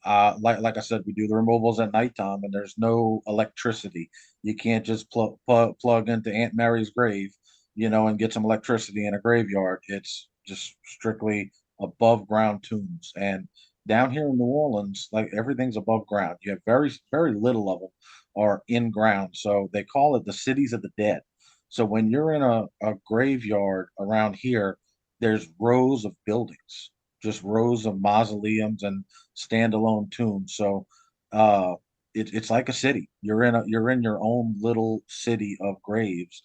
like I said, we do the removals at nighttime, and there's no electricity. You can't just plug into Aunt Mary's grave, and get some electricity in a graveyard. It's just strictly above ground tombs. And down here in New Orleans, like everything's above ground. You have very, very little of them are in ground. So they call it the cities of the dead. So when you're in a graveyard around here, there's rows of buildings, just rows of mausoleums and standalone tombs. So uh, it's like a city. You're in your own little city of graves.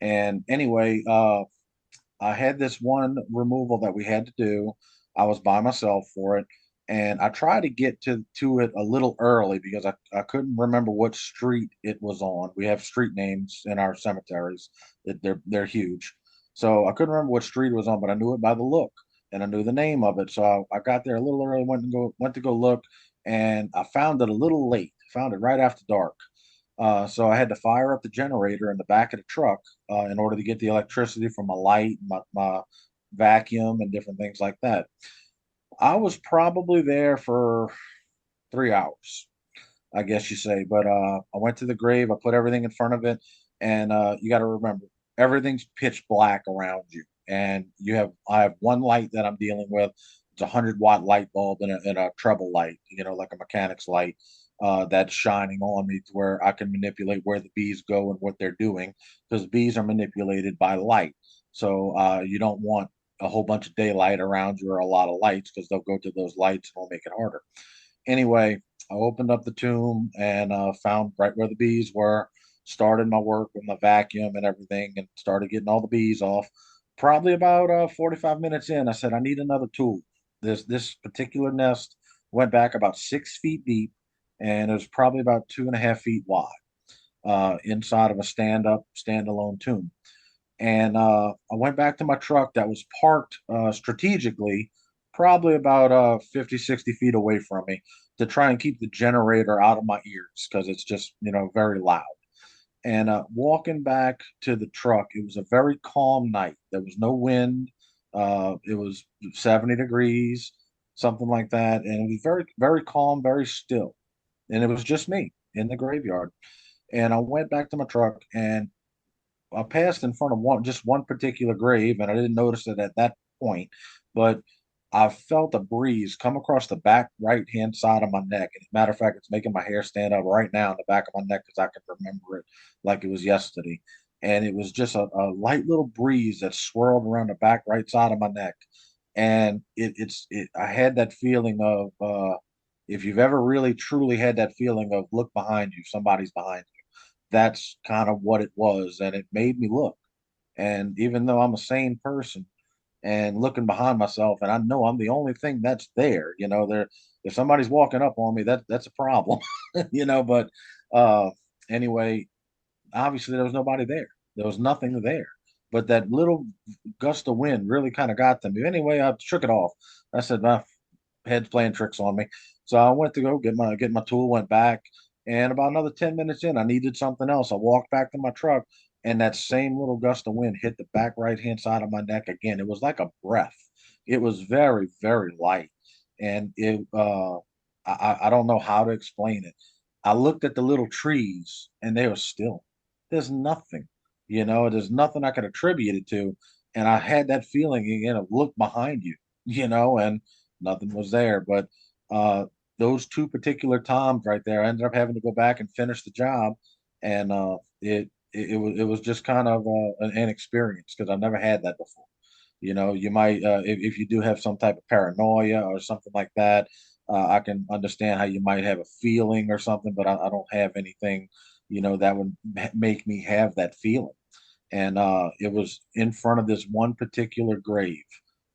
And anyway, I had this one removal that we had to do. I was by myself for it, and I tried to get to it a little early because I couldn't remember what street it was on. We have street names in our cemeteries. They're huge. So I couldn't remember what street it was on, but I knew it by the look and I knew the name of it. So I got there a little early, went to go look, and I found it a little late. Found it right after dark. So I had to fire up the generator in the back of the truck in order to get the electricity from my light, my vacuum, and different things like that. I was probably there for 3 hours, I guess you say. But I went to the grave, I put everything in front of it, and you got to remember everything's pitch black around you, and I have one light that I'm dealing with. It's a 100-watt light bulb and a treble light, like a mechanic's light. That's shining on me to where I can manipulate where the bees go and what they're doing, because bees are manipulated by light. So you don't want a whole bunch of daylight around you or a lot of lights, because they'll go to those lights and it'll make it harder. Anyway, I opened up the tomb and found right where the bees were, started my work with my vacuum and everything, and started getting all the bees off. Probably about 45 minutes in, I said, I need another tool. This particular nest went back about 6 feet deep, and it was probably about 2.5 feet wide, inside of a standalone tomb. And I went back to my truck that was parked strategically, probably about 50, 60 feet away from me, to try and keep the generator out of my ears because it's just, very loud. And walking back to the truck, it was a very calm night. There was no wind. It was 70 degrees, something like that. And it was very, very calm, very still. And it was just me in the graveyard. And I went back to my truck, and I passed in front of just one particular grave, and I didn't notice it at that point, but I felt a breeze come across the back right hand side of my neck. And matter of fact, it's making my hair stand up right now in the back of my neck because I can remember it like it was yesterday. And it was just a light little breeze that swirled around the back right side of my neck. And I had that feeling of if you've ever really truly had that feeling of look behind you, somebody's behind you. That's kind of what it was, and it made me look. And even though I'm a sane person and looking behind myself, and I know I'm the only thing that's there, there if somebody's walking up on me, that's a problem, But uh, anyway, obviously there was nobody there. There was nothing there. But that little gust of wind really kind of got to me. Anyway, I shook it off. I said, my head's playing tricks on me. So I went to go get my tool, went back, and about another 10 minutes in, I needed something else. I walked back to my truck, and that same little gust of wind hit the back right hand side of my neck again. It was like a breath. It was very, very light. And I don't know how to explain it. I looked at the little trees and they were still. There's nothing, there's nothing I could attribute it to. And I had that feeling again of look behind you, and nothing was there. But uh, those two particular times right there, I ended up having to go back and finish the job, and it was just kind of an experience because I've never had that before. You might if you do have some type of paranoia or something like that, I can understand how you might have a feeling or something, but I don't have anything, that would make me have that feeling. And it was in front of this one particular grave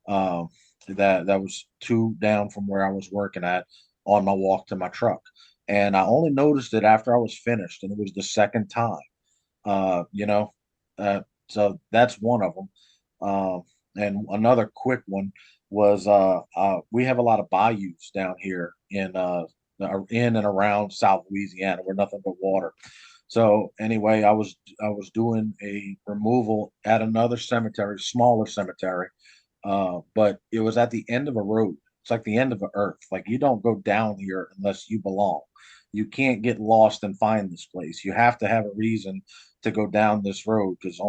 um, that was two down from where I was working at on my walk to my truck. And I only noticed it after I was finished, and it was the second time. Uh, you know, so that's one of them. And another quick one was we have a lot of bayous down here in and around South Louisiana. We're nothing but water. So anyway, I was doing a removal at another cemetery, smaller cemetery, but it was at the end of a road. It's like the end of the earth. Like you don't go down here unless you belong. You can't get lost and find this place. You have to have a reason to go down this road because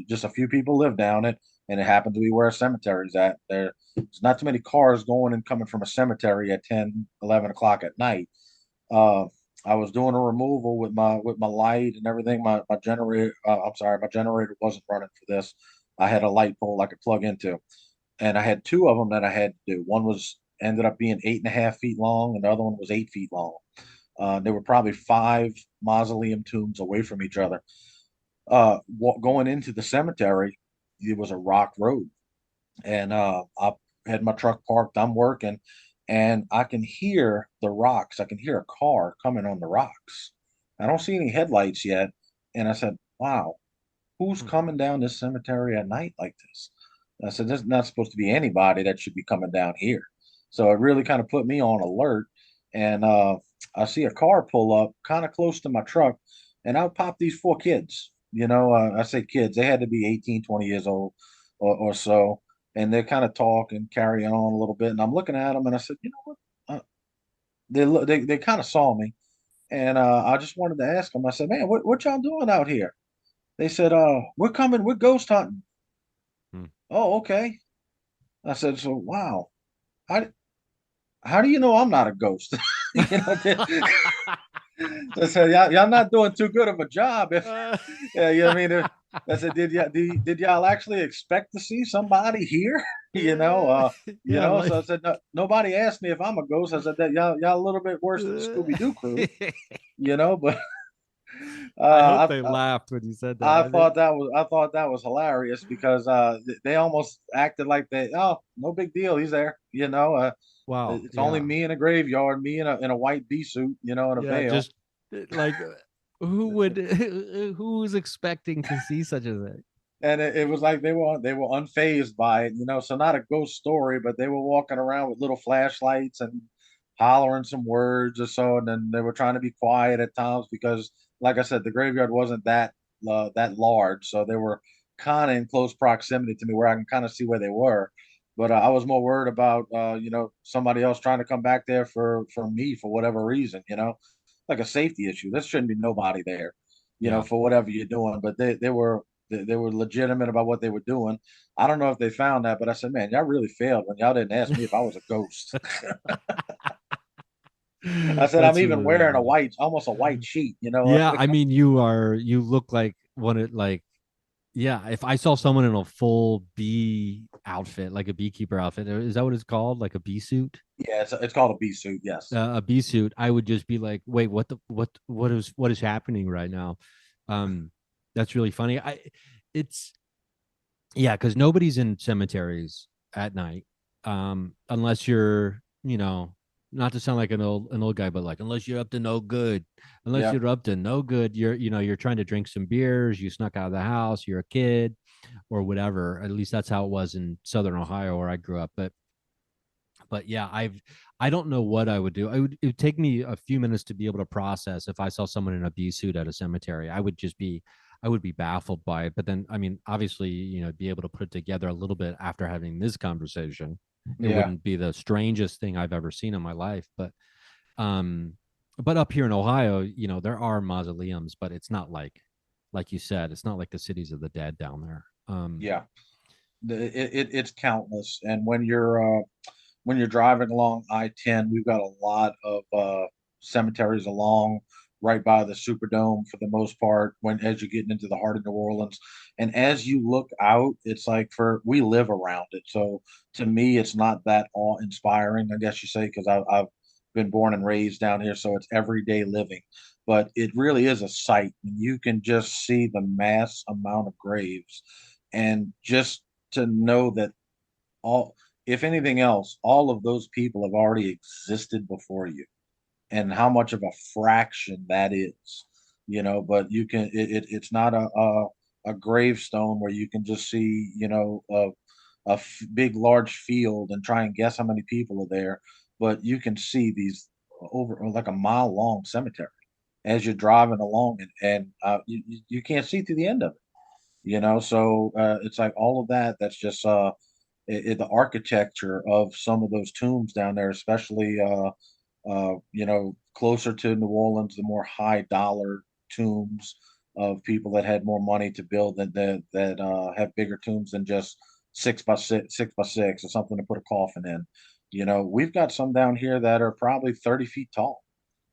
just a few people live down it, and it happened to be where a cemetery's at. There's not too many cars going and coming from a cemetery at 10, 11 o'clock at night. Uh, I was doing a removal with my light and everything. My generator, I'm sorry, my generator wasn't running for this. I had a light pole I could plug into, and I had two of them that I had to do. One was ended up being 8.5 feet long, and the other one was 8 feet long. They were probably five mausoleum tombs away from each other. Going into the cemetery, it was a rock road, and I had my truck parked. I'm working, and I can hear the rocks. I can hear a car coming on the rocks. I don't see any headlights yet, and I said, "Wow, who's Hmm. coming down this cemetery at night like this?" I said, "There's not supposed to be anybody that should be coming down here." So it really kind of put me on alert. And I see a car pull up kind of close to my truck, and out pop these four kids. I say kids, they had to be 18, 20 years old or so. And they're kind of talking, carrying on a little bit. And I'm looking at them and I said, you know what? They kind of saw me. And I just wanted to ask them, I said, man, what y'all doing out here? They said, we're ghost hunting. Hmm. Oh, okay. I said, so wow. How how do you know I'm not a ghost? I said, y'all not doing too good of a job. If Uh, yeah, you know what I mean. I said, did y'all actually expect to see somebody here? yeah, yeah, So like I said, no, nobody asked me if I'm a ghost. I said that y'all a little bit worse than the Scooby Doo crew, but I hope uh, they I, laughed when you said that. I thought that was hilarious because they almost acted like no big deal. He's there. Wow, It's only yeah, me in a graveyard, me in a white bee suit, in a yeah, veil. just like who would who was expecting to see such a thing? And it was like they were unfazed by it, So not a ghost story, but they were walking around with little flashlights and hollering some words or so, and then they were trying to be quiet at times because, like I said, the graveyard wasn't that large, so they were kind of in close proximity to me where I can kind of see where they were. But I was more worried about somebody else trying to come back there for me for whatever reason, like a safety issue. There shouldn't be nobody there. Yeah. for whatever you're doing. But they were legitimate about what they were doing. I don't know if they found that, but I said, man, y'all really failed when y'all didn't ask me if I was a ghost. I said, I'm That's even wearing hilarious. almost a white sheet, Yeah, like, I mean, you look like one of like, yeah, if I saw someone in a full bee outfit, like a beekeeper outfit, is that what it's called? Like a bee suit? yeah, it's called a bee suit. Yes. A bee suit, I would just be like, wait, what is happening right now? That's really funny. It's Yeah, because nobody's in cemeteries at night, unless you're, not to sound like an old guy, but like unless you're up to no good, unless Yeah. you're up to no good, you're trying to drink some beers, you snuck out of the house, you're a kid, or whatever. At least that's how it was in Southern Ohio where I grew up. But yeah, I don't know what I would do. It would take me a few minutes to be able to process if I saw someone in a bee suit at a cemetery. I would be baffled by it. But then, I mean, obviously, be able to put it together a little bit after having this conversation. It Yeah. wouldn't be the strangest thing I've ever seen in my life. Um, but up here in Ohio, there are mausoleums, but it's not like you said, it's not like the cities of the dead down there. Yeah. It's countless. And when you're driving along I-10, we've got a lot of cemeteries along right by the Superdome for the most part. When as you get into the heart of New Orleans, and as you look out, it's like we live around it. So to me, it's not that awe-inspiring, I guess you say, because I've been born and raised down here, so it's everyday living. But it really is a sight. You can just see the mass amount of graves, and just to know that all if anything else, all of those people have already existed before you, and how much of a fraction that is, but it's not a gravestone where you can just see, big large field and try and guess how many people are there, but you can see these over like a mile long cemetery as you're driving along, and you can't see to the end of it, so it's like all of that's just the architecture of some of those tombs down there, especially closer to New Orleans, the more high dollar tombs of people that had more money to build that have bigger tombs than just 6 by 6 or something to put a coffin in. We've got some down here that are probably 30 feet tall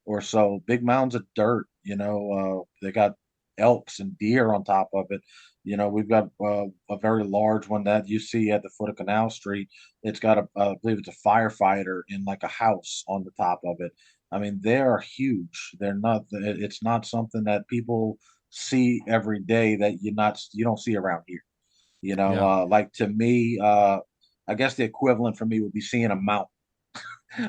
or so, big mounds of dirt. They got elks and deer on top of it. We've got a very large one that you see at the foot of Canal Street. It's got I believe it's a firefighter in like a house on the top of it. I mean, they are huge. They're not. It's not something that people see every day that you don't see around here. yeah, Like to me, I guess the equivalent for me would be seeing a mountain.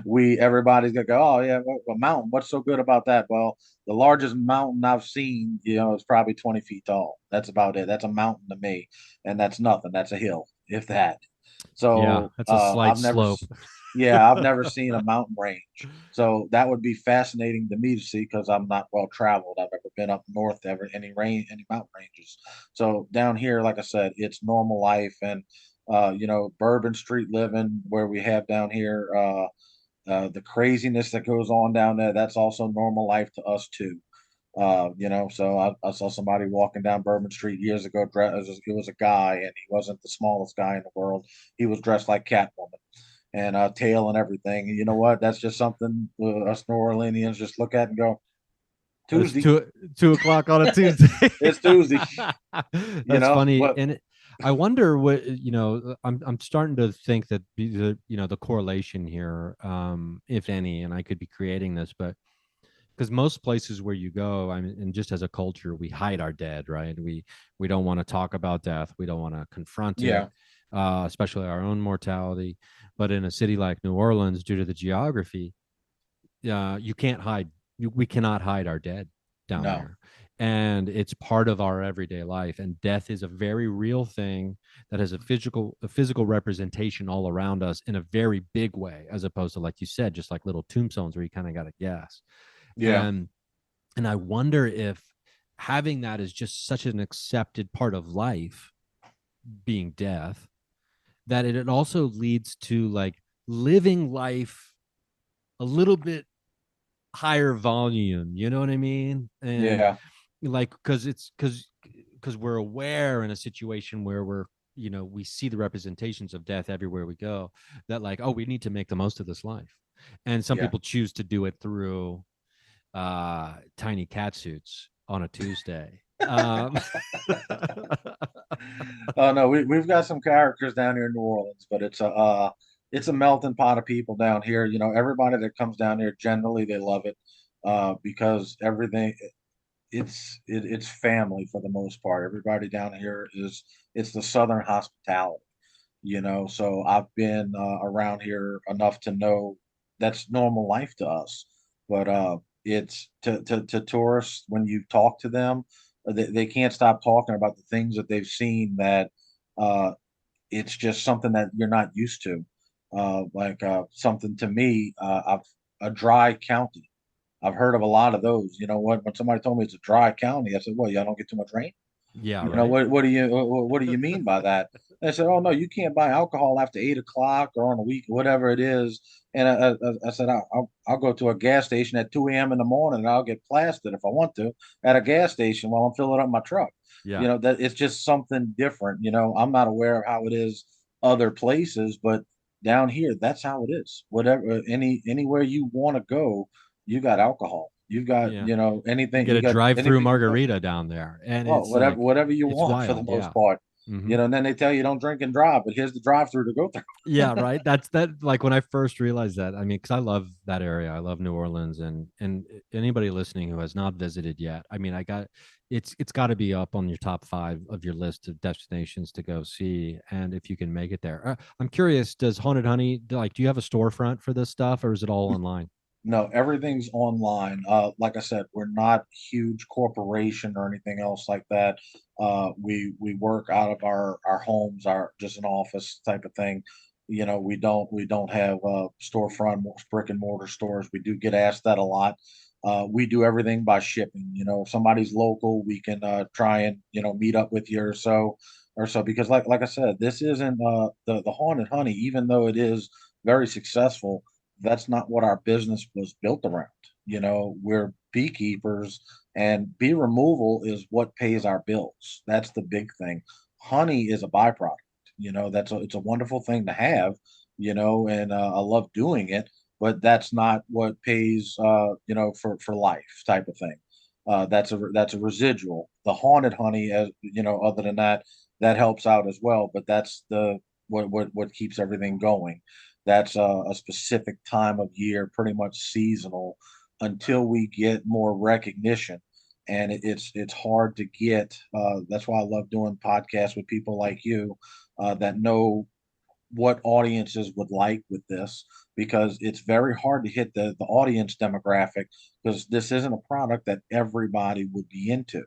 Everybody's gonna go, oh yeah, a mountain. What's so good about that? Well, the largest mountain I've seen, is probably 20 feet tall. That's about it. That's a mountain to me, and that's nothing. That's a hill, if that. yeah, So that's a slight slope. yeah, I've never seen a mountain range. So that would be fascinating to me to see because I'm not well traveled. I've never been up north to ever any mountain ranges. So down here, like I said, it's normal life, and Bourbon Street living where we have down here. The craziness that goes on down there, that's also normal life to us too. So I saw somebody walking down Bourbon Street years ago. It was a guy, and he wasn't the smallest guy in the world. He was dressed like Catwoman and tail and everything. And you know what? That's just something us New Orleanians just look at and go, It's Tuesday. 2 o'clock on a Tuesday. It's Tuesday. That's funny, But and I wonder what I'm starting to think that the correlation here, if any, and I could be creating this, but because most places where you go, I mean, and just as a culture, we hide our dead, right? We don't want to talk about death. We don't want to confront it, yeah, especially our own mortality. But in a city like New Orleans, due to the geography, you can't hide. We cannot hide our dead down no, there, and it's part of our everyday life. And death is a very real thing that has a physical representation all around us in a very big way, as opposed to, like you said, just like little tombstones where you kind of got to guess. yeah, And and I wonder if having that is just such an accepted part of life, being death, that it also leads to like living life a little bit higher volume, you know what I mean? And yeah, like because we're aware in a situation where we're, we see the representations of death everywhere we go, that like, oh, we need to make the most of this life. And some Yeah. people choose to do it through tiny cat suits on a Tuesday. Oh no, we've got some characters down here in New Orleans, but it's a melting pot of people down here. You know, everybody that comes down here generally they love it because everything it's family for the most part. Everybody down here is it's the Southern hospitality, you know. So I've been around here enough to know that's normal life to us. But it's to tourists when you talk to them, they can't stop talking about the things that they've seen that uh, it's just something that you're not used to. Something to me, a dry county. I've heard of a lot of those. You know what? When somebody told me it's a dry county, I said, "Well, y'all don't get too much rain." Yeah, You know right. what do you mean by that? And I said, "Oh no, you can't buy alcohol after 8 o'clock or on a week, whatever it is." And I said, I'll go to a gas station at 2 a.m. in the morning and I'll get plastered if I want to at a gas station while I'm filling up my truck. Yeah. You know that it's just something different. You know, I'm not aware of how it is other places, but down here, that's how it is. Whatever, anywhere you want to go, you got alcohol. You've got, Yeah. you know, You anything. get You a got drive-through anything you want. margarita down there, and Oh, it's whatever, like, whatever you it's want for the wild. most Yeah. part. Hmm. You know, and then they tell you don't drink and drive, but here's the drive-through to go through. Yeah, right. That's that. Like when I first realized that, I mean, because I love that area. I love New Orleans, and anybody listening who has not visited yet, I mean, it's got to be up on your top five of your list of destinations to go see, and if you can make it there. I'm curious, does Haunted Honey, like, do you have a storefront for this stuff, or is it all online? No, everything's online. Like I said, we're not a huge corporation or anything else like that. We work out of our homes, our just an office type of thing. You know, we don't have storefront brick and mortar stores. We do get asked that a lot. We do everything by shipping. You know, if somebody's local, we can try and meet up with you or so because like I said, this isn't the Haunted Honey, even though it is very successful, that's not what our business was built around. You know, we're beekeepers and bee removal is what pays our bills. That's the big thing. Honey is a byproduct. You know, it's a wonderful thing to have, and I love doing it, but that's not what pays for life type of thing. That's a residual. The haunted honey, as other than that, that helps out as well, but that's the what keeps everything going. That's a specific time of year, pretty much seasonal, until we get more recognition. And it's hard to get. That's why I love doing podcasts with people like you that know what audiences would like with this, because it's very hard to hit the audience demographic, because this isn't a product that everybody would be into.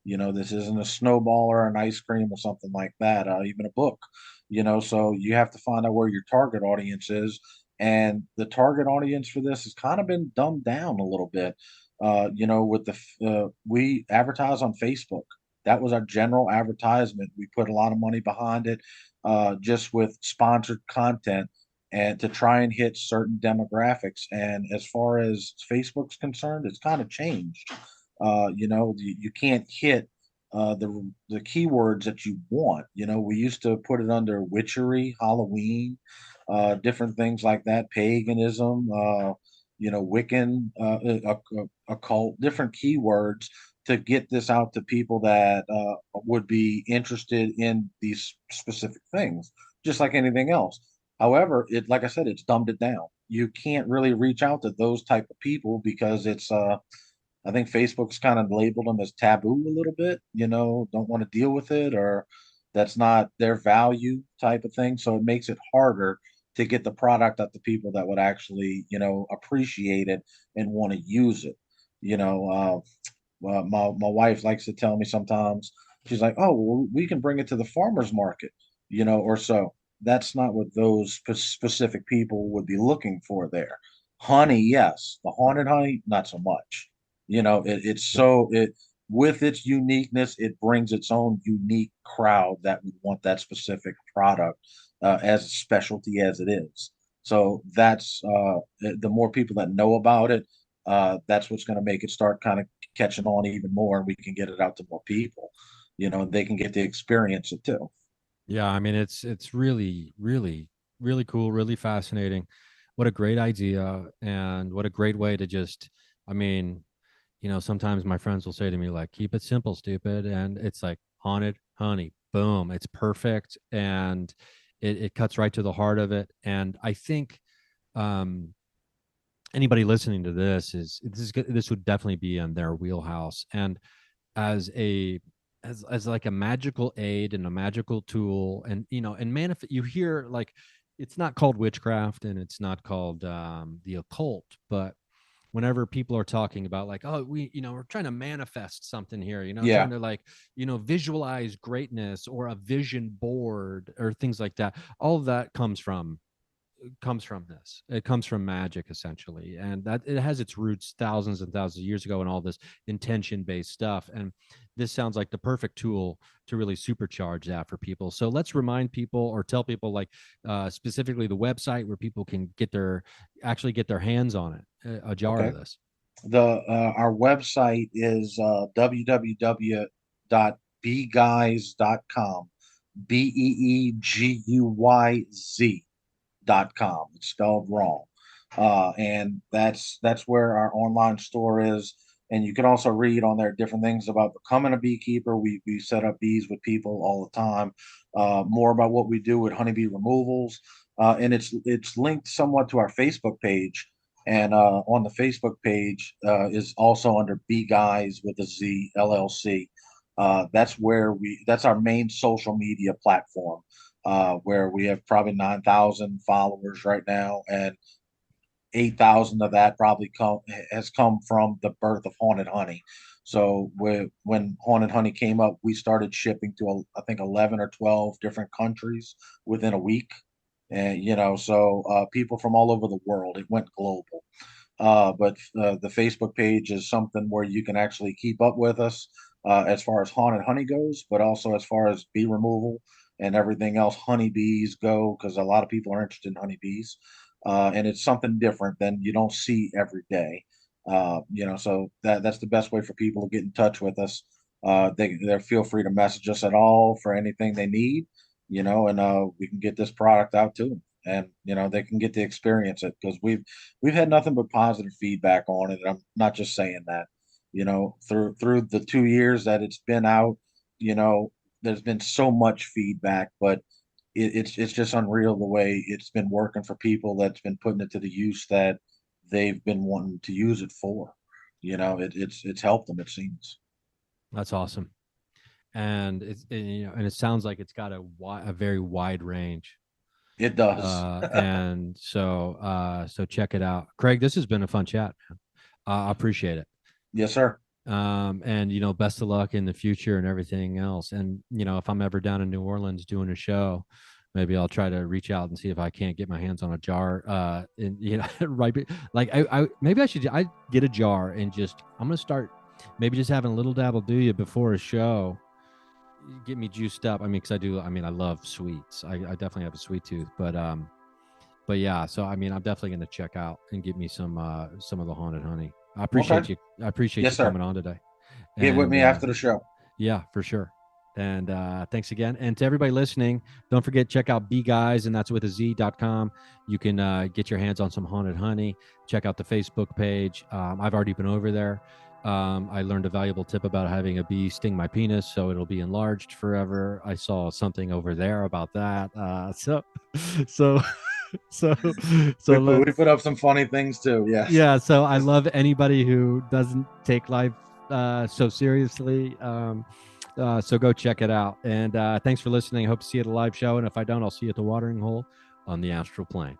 You know, this isn't a snowball or an ice cream or something like that, even a book. So you have to find out where your target audience is. And the target audience for this has kind of been dumbed down a little bit. With we advertise on Facebook. That was our general advertisement. We put a lot of money behind it, just with sponsored content and to try and hit certain demographics. And as far as Facebook's concerned, it's kind of changed. You can't hit the keywords that you want. You know, we used to put it under witchery, Halloween, different things like that, paganism, Wiccan, occult, different keywords to get this out to people that would be interested in these specific things, just like anything else. However, like I said, it's dumbed it down. You can't really reach out to those type of people because I think Facebook's kind of labeled them as taboo a little bit, don't want to deal with it, or that's not their value type of thing. So it makes it harder to get the product out to people that would actually, appreciate it and want to use it. My wife likes to tell me sometimes, she's like, "Oh, well, we can bring it to the farmer's market, or so." That's not what those specific people would be looking for there. Honey, yes. The haunted honey, not so much. It's so it with its uniqueness, it brings its own unique crowd that would want that specific product as a specialty as it is. So that's the more people that know about it, that's what's going to make it start kind of catching on even more, and we can get it out to more people, and they can get to experience it too. Yeah, I mean it's really, really, really cool, really fascinating. What a great idea, and what a great way to just, I mean, sometimes my friends will say to me like, keep it simple, stupid. And it's like haunted honey. Boom. It's perfect. And it cuts right to the heart of it. And I think um anybody listening to this would definitely be in their wheelhouse. And as a as like a magical aid and a magical tool, and you hear like, it's not called witchcraft and it's not called the occult, but whenever people are talking about like, oh, we're trying to manifest something here, trying Yeah. to like, visualize greatness or a vision board or things like that, all of that comes from this. It comes from magic essentially, and that it has its roots thousands and thousands of years ago and all this intention based stuff. And this sounds like the perfect tool to really supercharge that for people. So let's remind people or tell people like specifically the website where people can get their hands on it, a jar Okay. of this. The Our website is www.beeguyz.com. BEEGUYZ.com. It's spelled wrong. And that's where our online store is. And you can also read on there different things about becoming a beekeeper. We set up bees with people all the time. More about what we do with honeybee removals. And it's linked somewhat to our Facebook page. And on the Facebook page is also under Bee Guyz with a Z LLC. That's our main social media platform, where we have probably 9,000 followers right now, and 8,000 of that probably has come from the birth of Haunted Honey. So when Haunted Honey came up, we started shipping to I think 11 or 12 different countries within a week, and so people from all over the world. It went global. But the Facebook page is something where you can actually keep up with us as far as Haunted Honey goes, but also as far as bee removal and everything else honeybees go, because a lot of people are interested in honeybees. And it's something different than you don't see every day. So that's the best way for people to get in touch with us. They feel free to message us at all for anything they need, and we can get this product out to them, and they can get to experience it, because we've had nothing but positive feedback on it. And I'm not just saying that, through the 2 years that it's been out, you know, there's been so much feedback, but it's just unreal the way it's been working for people that's been putting it to the use that they've been wanting to use it for. It's helped them, it seems. That's awesome. And and it sounds like it's got a very wide range. It does. And so check it out, Craig. This has been a fun chat, man. I appreciate it. Yes, sir. And best of luck in the future and everything else. And if I'm ever down in New Orleans doing a show, maybe I'll try to reach out and see if I can't get my hands on a jar. And right, like I maybe I get a jar and I'm gonna start maybe just having a little dabble do you before a show, get me juiced up. I mean, because I love sweets. I definitely have a sweet tooth, but yeah. So I mean, I'm definitely gonna check out and get me some of the haunted honey. I Okay. appreciate you. I appreciate Yes, you sir. coming on today. Get with And me after the show. yeah, for sure. And thanks again. And to everybody listening, don't forget, check out Bee Guyz, and that's with a Z.com. You can get your hands on some haunted honey. Check out the Facebook page. I've already been over there. I learned a valuable tip about having a bee sting my penis so it'll be enlarged forever. I saw something over there about that. So, so, We so put let's, up some funny things too. Yes. yeah. So I love anybody who doesn't take life so seriously. So go check it out. And thanks for listening. Hope to see you at a live show. And if I don't, I'll see you at the watering hole on the astral plane.